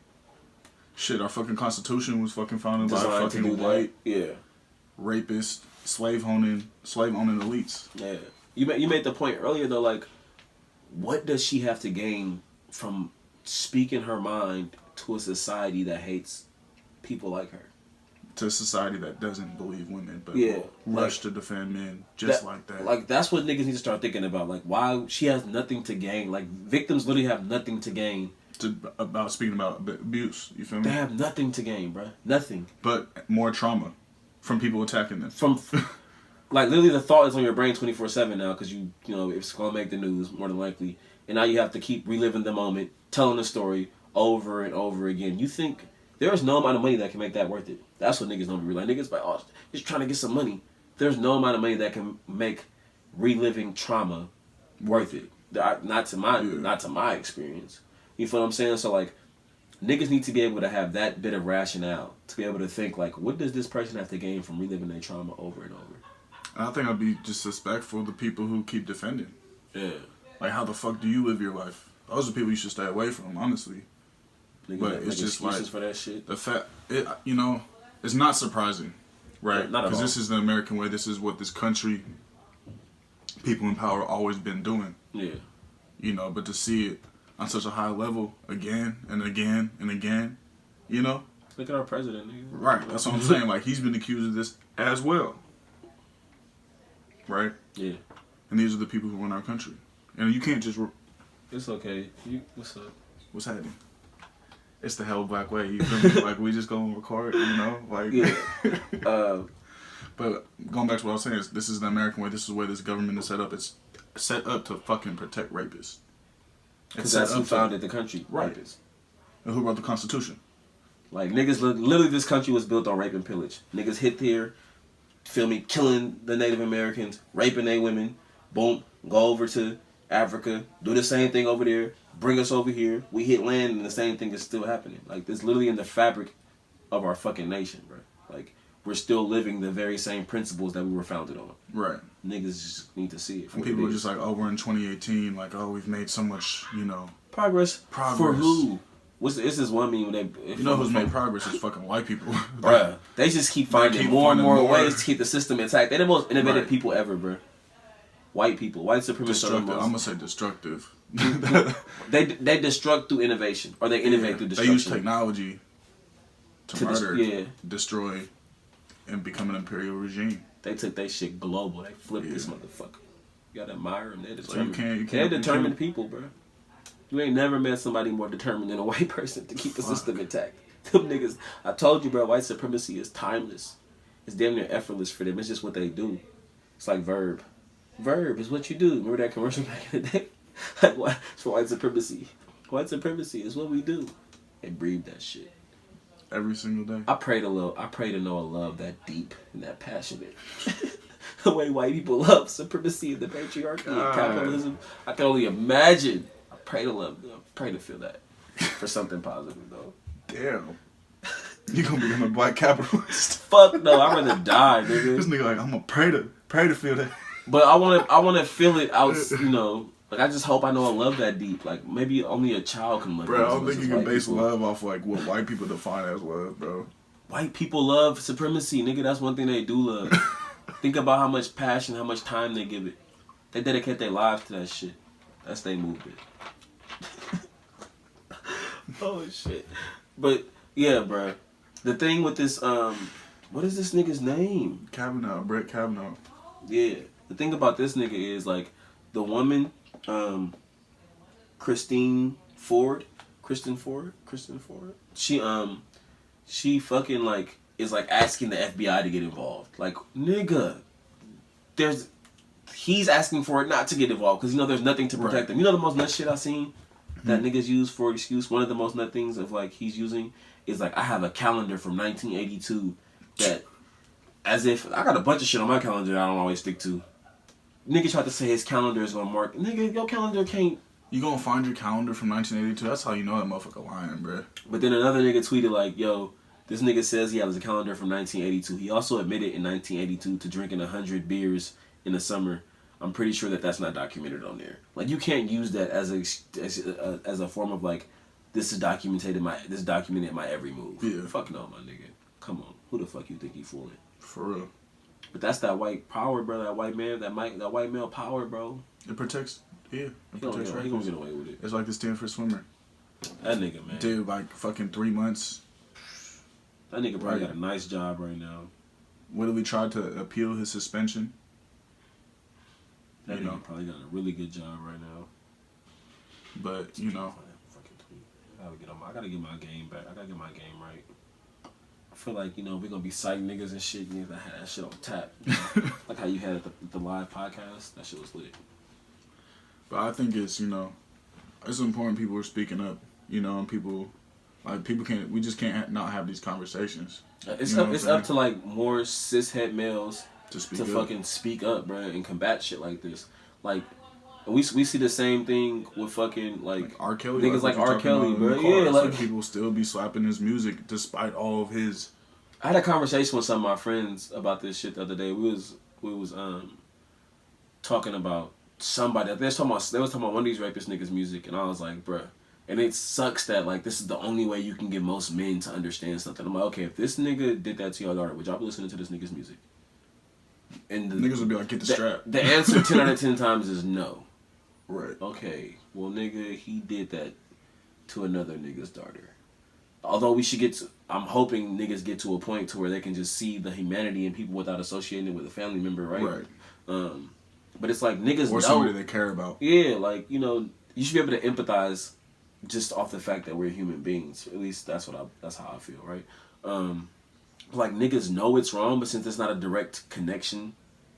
S2: Shit, our fucking Constitution was fucking founded by fucking white, rapist, slave owning elites.
S1: Yeah, you made the point earlier though. Like, what does she have to gain from speaking her mind to a society that hates people like her?
S2: To a society that doesn't believe women, but will rush to defend men like that. Like,
S1: that's what niggas need to start thinking about. Like, why she has nothing to gain. Like, victims literally have nothing to gain.
S2: Speaking about abuse, you feel me?
S1: They have nothing to gain, bruh. Nothing.
S2: But more trauma from people attacking them.
S1: Like, literally the thought is on your brain 24/7 now because you know, it's going to make the news, more than likely. And now you have to keep reliving the moment, telling the story over and over again. You think there's no amount of money that can make that worth it. That's what niggas don't be realizing. Niggas like, oh, just trying to get some money. There's no amount of money that can make reliving trauma worth it. Not to my experience. You feel what I'm saying? So, like, niggas need to be able to have that bit of rationale to be able to think, like, what does this person have to gain from reliving their trauma over and over?
S2: And I think I'd be disrespectful of the people who keep defending.
S1: Yeah.
S2: Like, how the fuck do you live your life? Those are people you should stay away from, honestly.
S1: Niggas
S2: but it's just like
S1: for that shit.
S2: The fact, it's not surprising, right?
S1: Not at all.
S2: Because this is the American way. This is what this country, people in power, always been doing.
S1: Yeah.
S2: But to see it on such a high level again and again and again,
S1: Look at our president, nigga.
S2: Right. That's what I'm saying. Like, he's been accused of this as well. Right.
S1: Yeah.
S2: And these are the people who run our country, and you can't just.
S1: It's okay. What's up?
S2: What's happening? It's the hell black way. You feel me? Like, we just go and record, like.
S1: Yeah.
S2: But going back to what I was saying, this is the American way. This is the way this government is set up. It's set up to fucking protect rapists.
S1: Because that's who founded the country.
S2: Right.
S1: Rapists.
S2: And who wrote the Constitution?
S1: Like, niggas, literally this country was built on rape and pillage. Niggas hit here, feel me, killing the Native Americans, raping their women, boom, go over to Africa, do the same thing over there, bring us over here, we hit land and the same thing is still happening. Like, this literally in the fabric of our fucking nation, bro. Like, we're still living the very same principles that we were founded on.
S2: Right.
S1: Niggas just need to see it.
S2: And people are just like, oh, we're in 2018, like, oh, we've made so much, you know.
S1: Progress. For who? This is one meme when they...
S2: You know who's made progress is fucking white people.
S1: Bruh. They just keep finding more and more ways to keep the system intact. They're the most innovative people ever, bruh. White people. White supremacists are the most...
S2: I'm going to say destructive.
S1: they destruct through innovation. Or they innovate through destruction.
S2: They use technology to murder, destroy, and become an imperial regime.
S1: They took that shit global. They flipped this motherfucker. You gotta admire them. They're determined.
S2: So
S1: They're determined people, bro. You ain't never met somebody more determined than a white person to keep the system intact. Them niggas, I told you, bro, white supremacy is timeless. It's damn near effortless for them. It's just what they do. It's like verb. Verb is what you do. Remember that commercial back in the day? Like, what? It's for white supremacy. White supremacy is what we do. They breathe that shit.
S2: Every single day.
S1: I pray to know a love that deep and that passionate. The way white people love supremacy and the patriarchy and capitalism. I can only imagine. I pray to feel that. For something positive, though.
S2: Damn. You gonna become a black capitalist?
S1: Fuck no, I'd rather die, nigga.
S2: This nigga like, I'm gonna pray to feel that.
S1: But I wanna feel it out, you know. Like, I just hope I know a love that deep. Like, maybe only a child can love.
S2: Bro, I don't think you can base love off like what white people define as love, bro.
S1: White people love supremacy, nigga. That's one thing they do love. Think about how much passion, how much time they give it. They dedicate their lives to that shit. That's their movement. Oh shit. But yeah, bro. The thing with this, what is this nigga's name?
S2: Brett Kavanaugh.
S1: Yeah. The thing about this nigga is like the woman, Kristen Ford. She fucking like is like asking the FBI to get involved. Like, nigga, he's asking for it not to get involved because, you know, there's nothing to protect them. You know the most nut shit I've seen that niggas use for excuse? One of the most nut things of like he's using is like, I have a calendar from 1982 that, as if, I got a bunch of shit on my calendar that I don't always stick to. Nigga tried to say his calendar is gonna mark. Nigga, your calendar can't.
S2: You gonna find your calendar from 1982? That's how you know that motherfucker lying, bro.
S1: But then another nigga tweeted like, yo, this nigga says he has a calendar from 1982. He also admitted in 1982 to drinking 100 beers in the summer. I'm pretty sure that that's not documented on there. Like, you can't use that as a form of like, this is documented my every move.
S2: Yeah.
S1: Fuck no, my nigga. Come on, who the fuck you think you fooling?
S2: For real.
S1: But that's that white power, bro. That white man, that white male power, bro.
S2: It protects. Yeah.
S1: He gonna get away with it.
S2: It's like the Stanford swimmer.
S1: That nigga, man.
S2: Dude, like fucking 3 months.
S1: That nigga probably got a nice job right now.
S2: What did we try to appeal his suspension?
S1: That nigga probably got a really good job right now.
S2: But, you know.
S1: I gotta get my game back. I gotta get my game right. I feel like, you know, we're gonna be citing niggas and shit. You need to have that shit on tap. You know? Like how you had the live podcast. That shit was lit.
S2: But I think it's, you know, it's important people are speaking up. You know, and people can't. We just can't not have these conversations.
S1: It's up to like more cishet males
S2: to
S1: fucking speak up, bro, and combat shit like this. Like, we see the same thing with fucking like
S2: R. Kelly.
S1: Niggas like R. Kelly, bro. Yeah,
S2: like people still be slapping his music despite all of his.
S1: I had a conversation with some of my friends about this shit the other day. We was talking about somebody. They was talking about one of these rapist niggas' music, and I was like, bruh. And it sucks that like this is the only way you can get most men to understand something. I'm like, okay, if this nigga did that to your daughter, would y'all be listening to this nigga's music? And the
S2: niggas would be like, get the strap.
S1: The answer 10 out of 10 times is no.
S2: Right.
S1: Okay. Well, nigga, he did that to another nigga's daughter. Although we should get to, I'm hoping niggas get to a point to where they can just see the humanity in people without associating it with a family member, right? Right. But it's like niggas
S2: or somebody they care about.
S1: Yeah, like, you know, you should be able to empathize just off the fact that we're human beings. At least that's how I feel, right? Like niggas know it's wrong, but since there's not a direct connection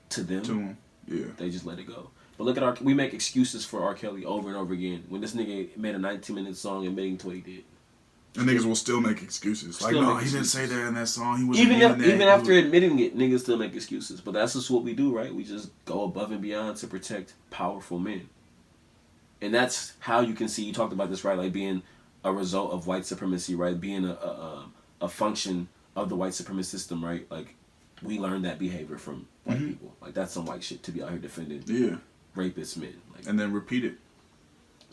S1: to them,
S2: yeah,
S1: they just let it go. But look at we make excuses for R. Kelly over and over again. When this nigga made a 19-minute song admitting to what he did.
S2: And niggas will still make excuses. Like, no, he didn't say that in that song. He was
S1: even after admitting it, niggas still make excuses. But that's just what we do, right? We just go above and beyond to protect powerful men. And that's how you can see, you talked about this, right? Like being a result of white supremacy, right? Being a function of the white supremacist system, right? Like, we learned that behavior from white people. Like, that's some white shit to be out here defending rapist men. Like,
S2: and then repeat it.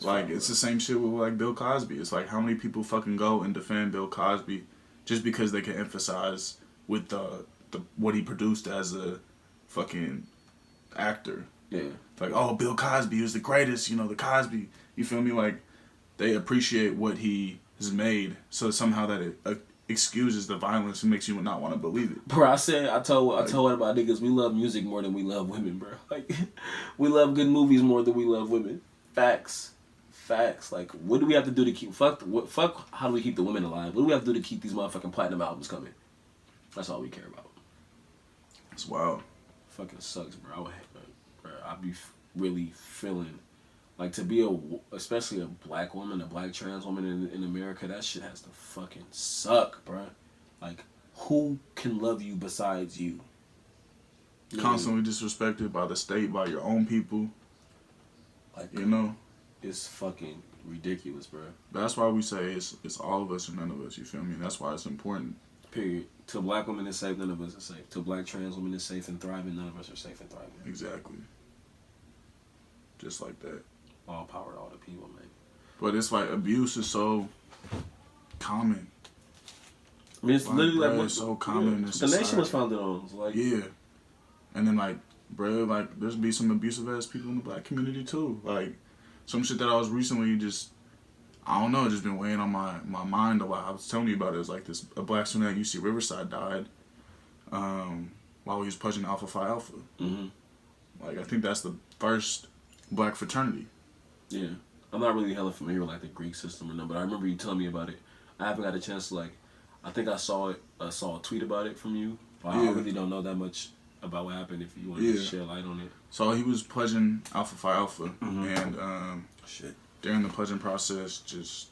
S2: Like, it's the same shit with, like, Bill Cosby. It's like, how many people fucking go and defend Bill Cosby just because they can emphasize with the what he produced as a fucking actor.
S1: Yeah.
S2: Like, oh, Bill Cosby was the greatest, you know, the Cosby. You feel me? Like, they appreciate what he has made, so somehow that it excuses the violence and makes you not want to believe it.
S1: Bro, I told one of my niggas, we love music more than we love women, bro. Like, we love good movies more than we love women. Facts. Like, what do we have to do to keep fuck? How do we keep the women alive? What do we have to do to keep these motherfucking platinum albums coming? That's all we care about.
S2: It's wild.
S1: Fucking sucks, bro. I be really feeling like, to be especially a black woman, a black trans woman in America, that shit has to fucking suck, bro. Like, who can love you besides you?
S2: Constantly disrespected by the state, by your own people.
S1: Like,
S2: you know.
S1: It's fucking ridiculous, bro.
S2: That's why we say it's all of us or none of us, you feel me? That's why it's important.
S1: Period. To black women it's safe, none of us are safe. To black trans women it's safe and thriving, none of us are safe and thriving.
S2: Exactly. Just like that.
S1: All power to all the people, man.
S2: But it's like, abuse is so common.
S1: I mean, it's like, literally like
S2: it's so common in
S1: society. The nation was founded on. It's like,
S2: yeah. And then, like, bro, like, there's be some abusive ass people in the black community too. Like, some shit that I was recently just, I don't know, just been weighing on my mind a lot. I was telling you about it. It was like a black student at UC Riverside died while he was pledging Alpha Phi Alpha. Mm-hmm. Like, I think that's the first black fraternity.
S1: Yeah. I'm not really hella familiar with, like, the Greek system or nothing, but I remember you telling me about it. I haven't got a chance to, like, I think I saw a tweet about it from you, but I really don't know that much about what happened, if you want to shed light on it. So
S2: he was pledging Alpha Phi Alpha, and during the pledging process, just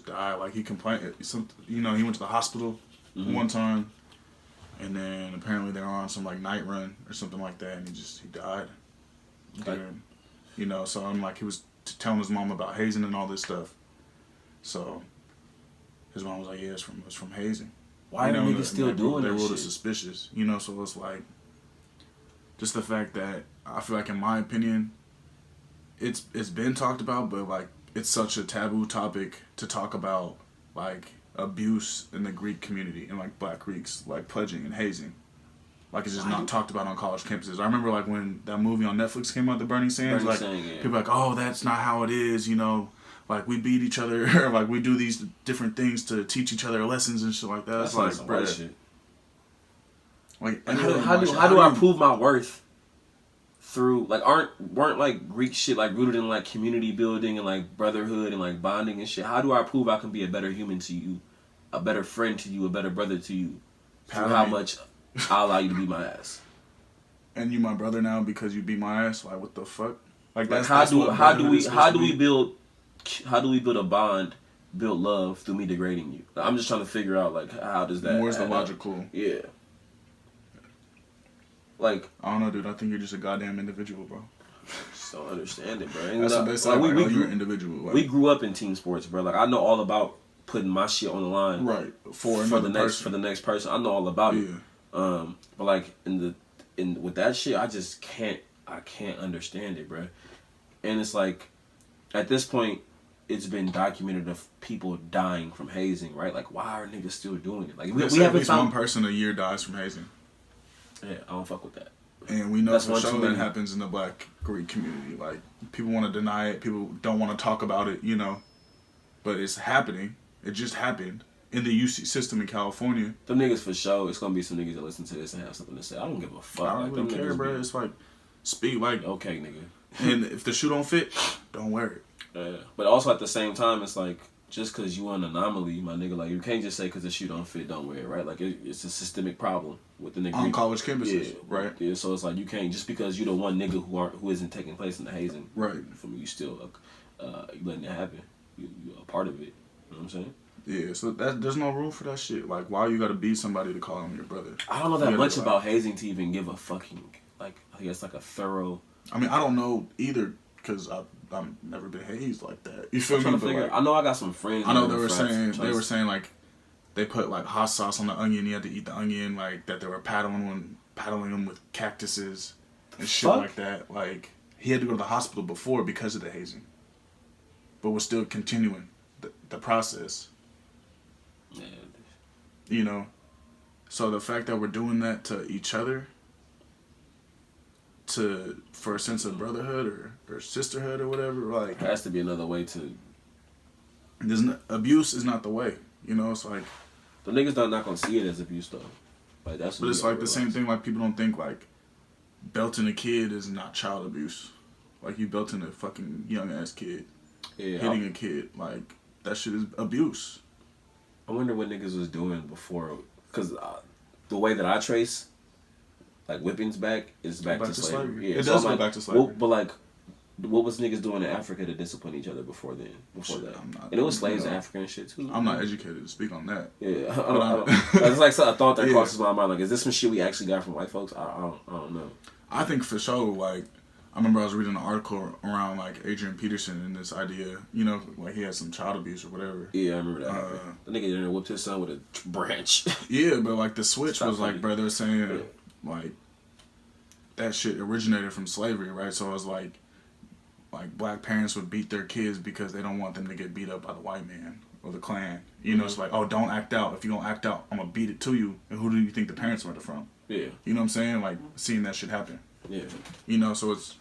S2: died. Like, he complained, he went to the hospital one time, and then apparently they were on some, like, night run or something like that, and he died. So I'm like, he was telling his mom about hazing and all this stuff. So his mom was like, yeah, it's from hazing.
S1: Why are niggas still doing that shit?
S2: They ruled it suspicious, so it's like, just the fact that I feel like, in my opinion, it's been talked about, but, like, it's such a taboo topic to talk about, like, abuse in the Greek community and, like, black Greeks, like, pledging and hazing. Like, it's just not talked about on college campuses. I remember, like, when that movie on Netflix came out, The Burning Sands, people were like, oh, that's not how it is, like, we beat each other, or, like, we do these different things to teach each other lessons and shit like that.
S1: That's like, bro, shit.
S2: Like,
S1: how do I prove my worth through, like, weren't like Greek shit, like, rooted in, like, community building and, like, brotherhood and, like, bonding and shit? How do I prove I can be a better human to you, a better friend to you, a better brother to you, through how much I'll allow you to beat my ass?
S2: And you my brother now because you beat my ass? Like, what the fuck? Like, that's
S1: how do we build a bond, build love through me degrading you? Like, I'm just trying to figure out, like, how does that?
S2: Where's the logical?
S1: Yeah. Like,
S2: I don't know, dude. I think you're just a goddamn individual, bro.
S1: Just don't understand it, bro. And
S2: that's the best side. Like, you're an individual. Like,
S1: we grew up in team sports, bro. Like, I know all about putting my shit on the line,
S2: right, for
S1: the next person. I know all about it. But, like, with that shit, I can't understand it, bro. And it's like, at this point, it's been documented of people dying from hazing, right? Like, why are niggas still doing it? Like, we haven't
S2: at least one person a year dies from hazing.
S1: Yeah, I don't fuck with that.
S2: And we know for sure that happens in the black Greek community. Like, people want to deny it. People don't want to talk about it, But it's happening. It just happened in the UC system in California.
S1: Them niggas for sure. It's going to be some niggas that listen to this and have something to say. I don't give a fuck.
S2: I don't really care, bro. It's like, speak like...
S1: Okay, nigga.
S2: And if the shoe don't fit, don't wear it.
S1: Yeah. But also at the same time, it's like, just because you an anomaly, my nigga, like, you can't just say because the shoe don't fit, don't wear it, right? Like, it's a systemic problem with the nigga.
S2: On college campuses, right?
S1: Yeah, so it's like, you can't, just because you the one nigga who isn't taking place in the hazing,
S2: right?
S1: From you still, you letting it happen. You a part of it. You know what I'm saying?
S2: Yeah, so there's no room for that shit. Like, why you gotta beat somebody to call him your brother?
S1: I don't know that much about hazing to even give a fucking, like, I guess, like, a thorough...
S2: I mean, I don't know either, because I've never been hazed like that. You feel me?
S1: Like, I know I got some friends...
S2: I know they were saying, like, they put, like, hot sauce on the onion, you had to eat the onion, like, that they were paddling him with cactuses and shit like that. Like, he had to go to the hospital before because of the hazing. But was still continuing the process.
S1: Yeah.
S2: You know? So the fact that we're doing that to each other, for a sense of brotherhood or sisterhood or whatever, like...
S1: There has to be another way to...
S2: Abuse is not the way, you know? It's like...
S1: The niggas not gonna see it as abuse, though. Like, that's
S2: but it's like the same thing, like, people don't think, like, belting a kid is not child abuse. Like, you belting a fucking young-ass kid. Yeah, hitting a kid, like, that shit is abuse.
S1: I wonder what niggas was doing before, because the way that I trace, like, whippings back is back to slavery. Yeah,
S2: it does go back to slavery.
S1: But, like, what was niggas doing in Africa to discipline each other before that? And it was slaves in Africa and shit, too.
S2: I'm not educated to speak on that.
S1: Yeah, I don't it's like a thought that crosses my mind. Like, is this some shit we actually got from white folks? I don't know.
S2: I think for sure, like, I remember I was reading an article around, like, Adrian Peterson and this idea, you know, like, he had some child abuse or whatever.
S1: Yeah, I remember that. The nigga in there whipped his son with a branch.
S2: Yeah, but, like, the switch was, like, bro, they're saying, like, that shit originated from slavery, right? So it was, like, black parents would beat their kids because they don't want them to get beat up by the white man or the Klan. You know, it's like, oh, don't act out. If you don't act out, I'm going to beat it to you. And who do you think the parents learned it from?
S1: Yeah.
S2: You know what I'm saying? Like, seeing that shit happen.
S1: Yeah.
S2: You know, so it's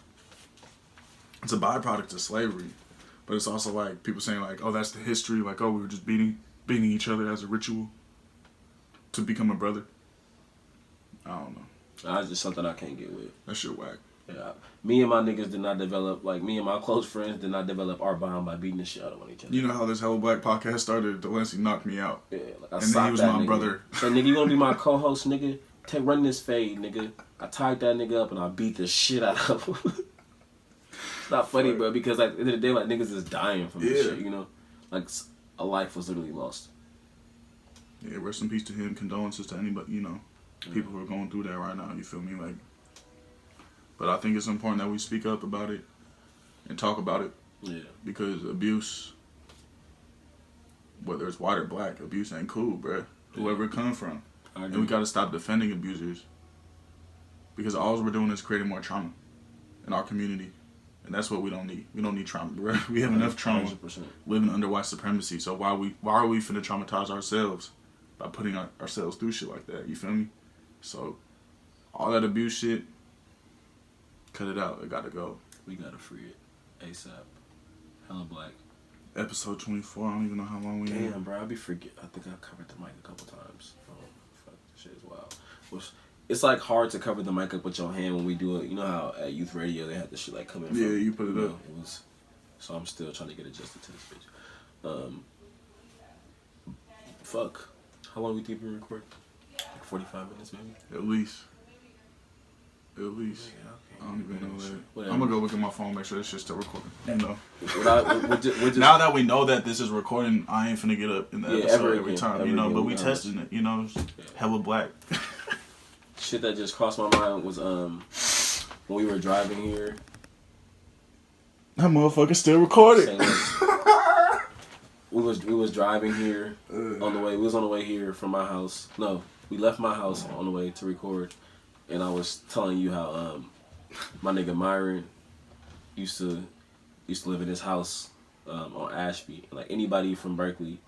S2: a byproduct of slavery. But it's also, like, people saying, like, oh, that's the history. Like, oh, we were just beating each other as a ritual to become a brother. I don't know.
S1: That's just something I can't get with.
S2: That shit whack.
S1: Yeah, me and my niggas did not develop, like, me and my close friends did not develop our bond by beating the shit out of each other.
S2: You know how this Hello Black podcast started? Delancey knocked me out.
S1: Yeah, like,
S2: and then he was my brother.
S1: So, nigga, you wanna be my co-host, nigga? Run this fade, nigga. I tied that nigga up and I beat the shit out of him. It's not funny, bro, because, like, at the end of the day, like, niggas is dying from this shit, you know? Like, a life was literally lost.
S2: Yeah, rest in peace to him. Condolences to anybody, you know, people who are going through that right now, you feel me? Like, but I think it's important that we speak up about it and talk about it.
S1: Yeah.
S2: Because abuse, whether it's white or black, abuse ain't cool, bruh. Whoever it comes from. And we gotta stop defending abusers. Because all we're doing is creating more trauma in our community. And that's what we don't need. We don't need trauma, bruh. We have enough trauma
S1: 100%.
S2: living under white supremacy. So why are we finna traumatize ourselves by putting ourselves through shit like that? You feel me? So all that abuse shit, cut it out. It gotta go.
S1: We gotta free it ASAP. Hella Black.
S2: Episode 24. I don't even know how long we had.
S1: Damn, bro. I be forget. I think I covered the mic a couple times. Oh, fuck, this shit is wild. It's like hard to cover the mic up with your hand when we do it. You know how at youth radio they had this shit like coming from.
S2: Yeah, you put it up.
S1: It was. So I'm still trying to get adjusted to this bitch. Fuck. How long we think we record? Like 45 minutes, maybe.
S2: At least. Yeah, okay. I don't even know that. Whatever. I'm gonna go look at my phone, make sure this shit's still recording. You know. We're just, now that we know that this is recording, I ain't finna get up in the episode every time. You know, but we testing it. You know, hella black.
S1: Shit that just crossed my mind was when we were driving here.
S2: That motherfucker still recorded.
S1: We was driving here on the way. We was on the way here from my house. No, we left my house on the way to record, and I was telling you how my nigga Myron used to live in his house on Ashby. Like anybody from Berkeley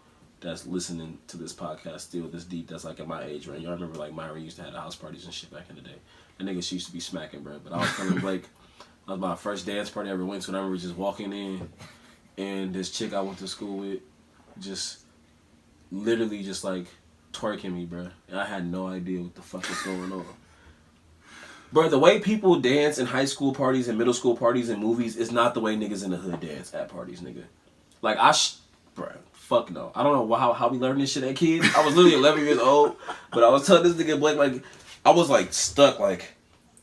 S1: that's listening to this podcast still this deep, that's like at my age range. Y'all remember like Myron used to have house parties and shit back in the day. That nigga used to be smacking, bro. But I was telling Blake, that was my first dance party I ever went to, and I remember just walking in, and this chick I went to school with just literally just like twerking me, bro. And I had no idea what the fuck was going on. Bro, the way people dance in high school parties and middle school parties and movies is not the way niggas in the hood dance at parties, nigga. Like, Bruh, fuck no. I don't know how we learned this shit at kids. I was literally 11 years old, but I was telling this nigga Blake, like, I was like stuck, like,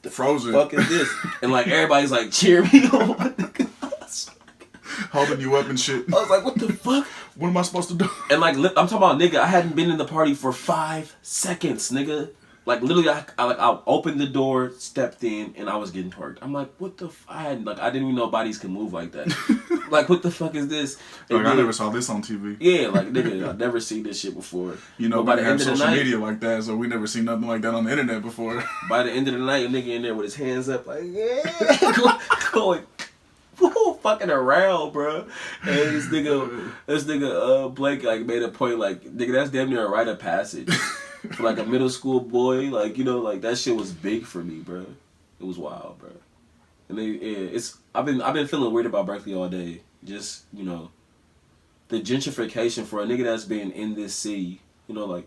S1: the
S2: frozen.
S1: Fuck is this? And like everybody's like cheering me on.
S2: Holding you up and shit.
S1: I was like, what the fuck?
S2: What am I supposed to do?
S1: And like, I'm talking about, nigga, I hadn't been in the party for 5 seconds, nigga. Like, literally, I opened the door, stepped in, and I was getting twerked. I'm like, what the I didn't even know bodies could move like that. Like, what the fuck is this?
S2: Like, I never saw this on TV.
S1: Yeah, like, nigga, I've never seen this shit before.
S2: You know, we didn't have social media like that, so we never seen nothing like that on the internet before.
S1: By the end of the night, a nigga in there with his hands up, like, yeah, going fucking around, bro. And this nigga, Blake, like, made a point, like, nigga, that's damn near a rite of passage. For like a middle school boy, like, you know, like that shit was big for me, bro. It was wild, bro. And I've been feeling weird about Berkeley all day. Just, you know, the gentrification for a nigga that's been in this city. You know, like,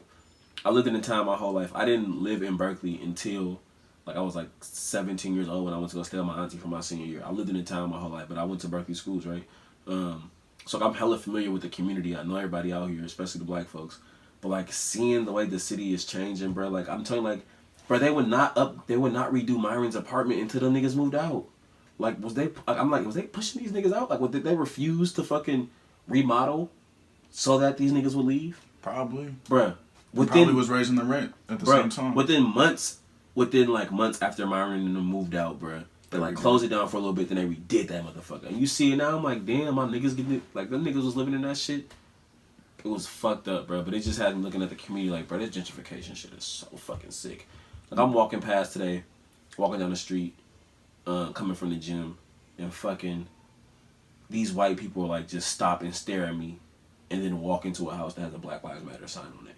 S1: I lived in the town my whole life. I didn't live in Berkeley until like I was like 17 years old when I went to go stay with my auntie for my senior year. I lived in the town my whole life, but I went to Berkeley schools, right? So I'm hella familiar with the community. I know everybody out here, especially the black folks. But like seeing the way the city is changing, bro. Like I'm telling you, like, bro, they would not redo Myron's apartment until the niggas moved out. Like, was they pushing these niggas out? Like, did they refuse to fucking remodel so that these niggas would leave?
S2: Probably,
S1: bro.
S2: Probably was raising the rent at the same time.
S1: Within months after Myron and them moved out, bro. They like closed it down for a little bit, then they redid that motherfucker. And you see it now, I'm like, damn, my niggas getting it. Like, them niggas was living in that shit. It was fucked up, bro. But it just had me looking at the community like, bro, this gentrification shit is so fucking sick. Like, I'm walking past today, walking down the street, coming from the gym, and fucking these white people are like just stop and stare at me, and then walk into a house that has a Black Lives Matter sign on it.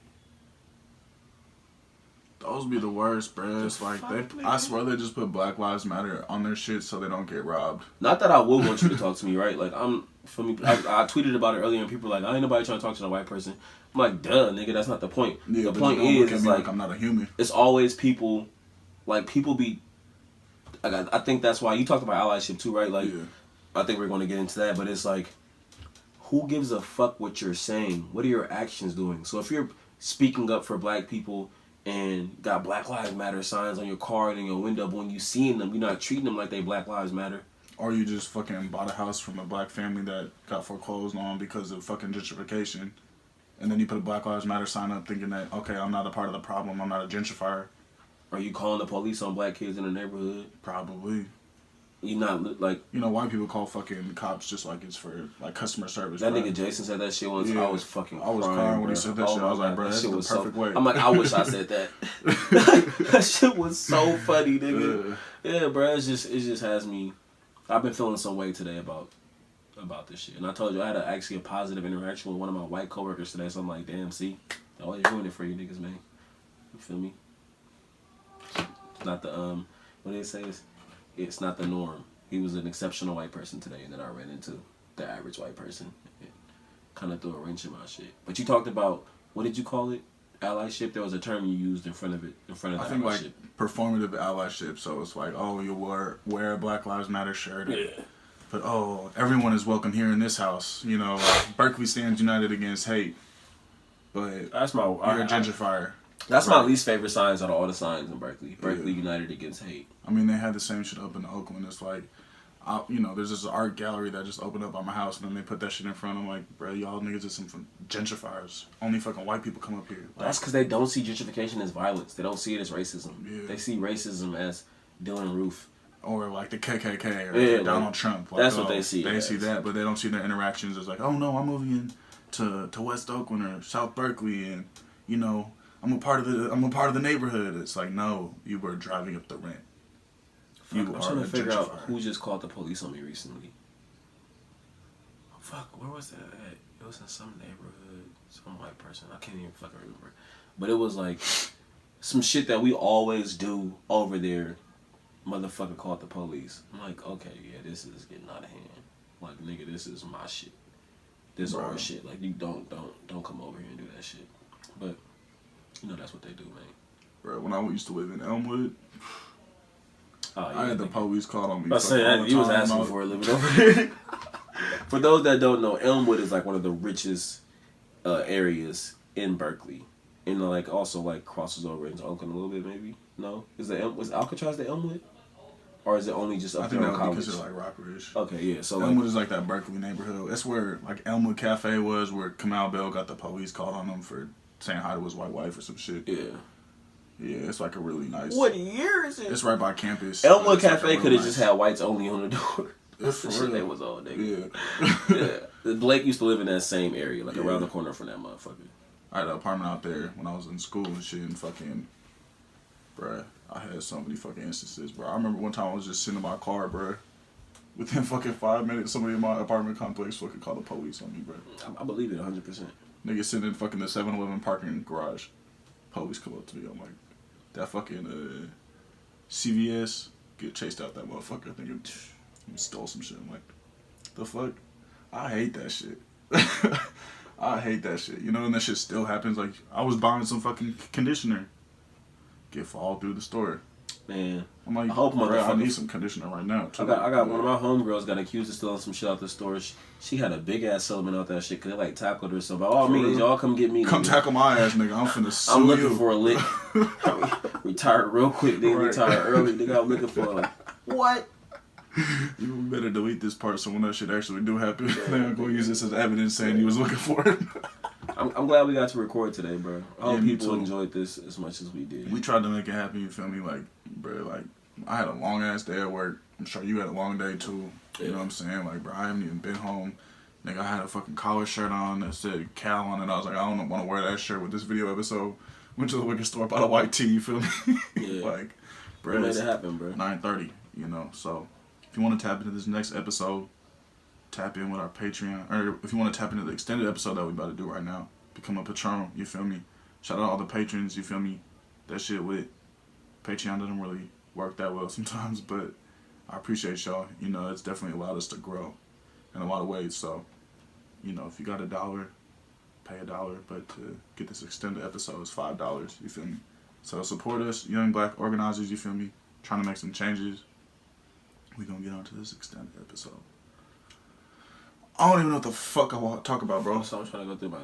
S2: Those be the worst, bro. It's like I swear they just put Black Lives Matter on their shit so they don't get robbed.
S1: Not that I would want you to talk to me, right? Like I tweeted about it earlier, and people were like, I ain't nobody trying to talk to the white person. I'm like, duh, nigga, that's not the point. Yeah, the point is like
S2: I'm not a human.
S1: It's always people, like people be. Like I think that's why you talked about allyship too, right? Like yeah. I think we're going to get into that, but it's like, who gives a fuck what you're saying? What are your actions doing? So if you're speaking up for black people and got Black Lives Matter signs on your car and in your window, but when you seeing them, you're not treating them like they Black Lives Matter.
S2: Or you just fucking bought a house from a black family that got foreclosed on because of fucking gentrification. And then you put a Black Lives Matter sign up thinking that, okay, I'm not a part of the problem, I'm not a gentrifier.
S1: Are you calling the police on black kids in the neighborhood?
S2: Probably.
S1: You not like...
S2: You know, white people call fucking cops just like it's for like customer service.
S1: That nigga Jason said that shit once. Yeah. I was crying
S2: when he said that shit. I was like, bro, that's the perfect way.
S1: I'm like, I wish I said that. That shit was so funny, nigga. Yeah, bro, it just has me... I've been feeling some way today about this shit. And I told you, I had actually a positive interaction with one of my white coworkers today, so I'm like, damn, see? I always ruin it for you niggas, man. You feel me? It's not the, what do they say? It's not the norm. He was an exceptional white person today, and then I ran into the average white person. It kind of threw a wrench in my shit. But you talked about, what did you call it? Allyship? There was a term you used in front of it, I think allyship.
S2: Like performative allyship. So it's like, oh, you wear a Black Lives Matter shirt.
S1: Yeah.
S2: But, oh, everyone is welcome here in this house. You know, like, Berkeley stands united against hate. But
S1: that's you're
S2: a gentrifier.
S1: That's my least favorite signs out of all the signs in Berkeley. Berkeley united against hate.
S2: I mean, they had the same shit up in Oakland. It's like, you know, there's this art gallery that just opened up by my house, and then they put that shit in front. I'm like, bro, y'all niggas are some gentrifiers. Only fucking white people come up here. Like,
S1: that's because they don't see gentrification as violence. They don't see it as racism. Yeah. They see racism as Dylan Roof.
S2: Or like the KKK or Donald Trump. Like,
S1: that's what they see.
S2: They see that, but they don't see their interactions as like, oh no, I'm moving to West Oakland or South Berkeley, and you know, I'm a part of the neighborhood. It's like, no, you were driving up the rent.
S1: I'm trying to figure out who just called the police on me recently. Fuck, where was that at? It was in some neighborhood, some white person. I can't even fucking remember. But it was like some shit that we always do over there. Motherfucker called the police. I'm like, okay, yeah, this is getting out of hand. Like, nigga, this is my shit. This our shit. Like, you don't come over here and do that shit. But you know that's what they do, man.
S2: Bro, when I used to live in Elmwood, I had the police called on me.
S1: I say that you was asking for a living over there. For those that don't know, Elmwood is like one of the richest areas in Berkeley. And like also like crosses over into Oakland a little bit, maybe. No, was Alcatraz the Elmwood, or is it only just up there on College? I think that would be considered
S2: like Rockridge.
S1: Okay, yeah. So
S2: Elmwood is like that Berkeley neighborhood. That's where like Elmwood Cafe was, where Kamau Bell got the police called on him for saying hi to his white wife or some shit.
S1: Yeah.
S2: Yeah, it's like a really nice.
S1: What year is it?
S2: It's right by campus.
S1: Elmwood Cafe could have just had whites only on the door. That's the shit they was all nigga. Yeah. Blake used to live in that same area, like around the corner from that motherfucker.
S2: I had an apartment out there when I was in school and shit, and fucking, bruh, I had so many fucking instances, bro. I remember one time I was just sitting in my car, bruh. Within fucking 5 minutes, somebody in my apartment complex fucking called the police on me, bruh.
S1: I believe it 100%.
S2: Nigga sitting in fucking the 7-Eleven parking garage. Police come up to me. I'm like, that fucking CVS get chased out that motherfucker. Thinking he stole some shit. I'm like, the fuck? I hate that shit. I hate that shit. You know, and that shit still happens. Like, I was buying some fucking conditioner. Get fall through the store.
S1: Man.
S2: I'm like, I need some conditioner right now. Too.
S1: I got one of my homegirls got accused of stealing some shit out the store. She had a big ass settlement out that shit because they like tackled her. So by all means, y'all come get me.
S2: Come tackle my ass, nigga. I'm finna sue
S1: I'm looking for a lick. Retired real quick. Nigga retired early. Nigga, I'm looking for like, what?
S2: You better delete this part so when that shit actually do happen, they're not going to use this as evidence saying you was looking for it.
S1: I'm glad we got to record today, bro. I hope people enjoyed this as much as we did.
S2: We tried to make it happen, you feel me? Like, bro, like, I had a long ass day at work. I'm sure you had a long day too. You know what I'm saying? Like, bro, I haven't even been home. Nigga, I had a fucking collar shirt on that said Cal on it. I was like, I don't want to wear that shirt with this video episode. Went to the liquor store, bought a white tee, you feel me?
S1: Yeah.
S2: Like, bro,
S1: we made it happen, bro.
S2: 9:30, you know, so. If you want to tap into this next episode, tap in with our Patreon. Or if you want to tap into the extended episode that we about to do right now, become a patron, you feel me? Shout out all the patrons, you feel me? That shit with Patreon doesn't really work that well sometimes, but I appreciate y'all. You know, it's definitely allowed us to grow in a lot of ways. So, you know, if you got $1, pay $1. But to get this extended episode is $5, you feel me? So support us, young black organizers, you feel me? Trying to make some changes. We're going to get on to this extended episode. I don't even know what the fuck I want to talk about, bro.
S1: So I'm trying to go through my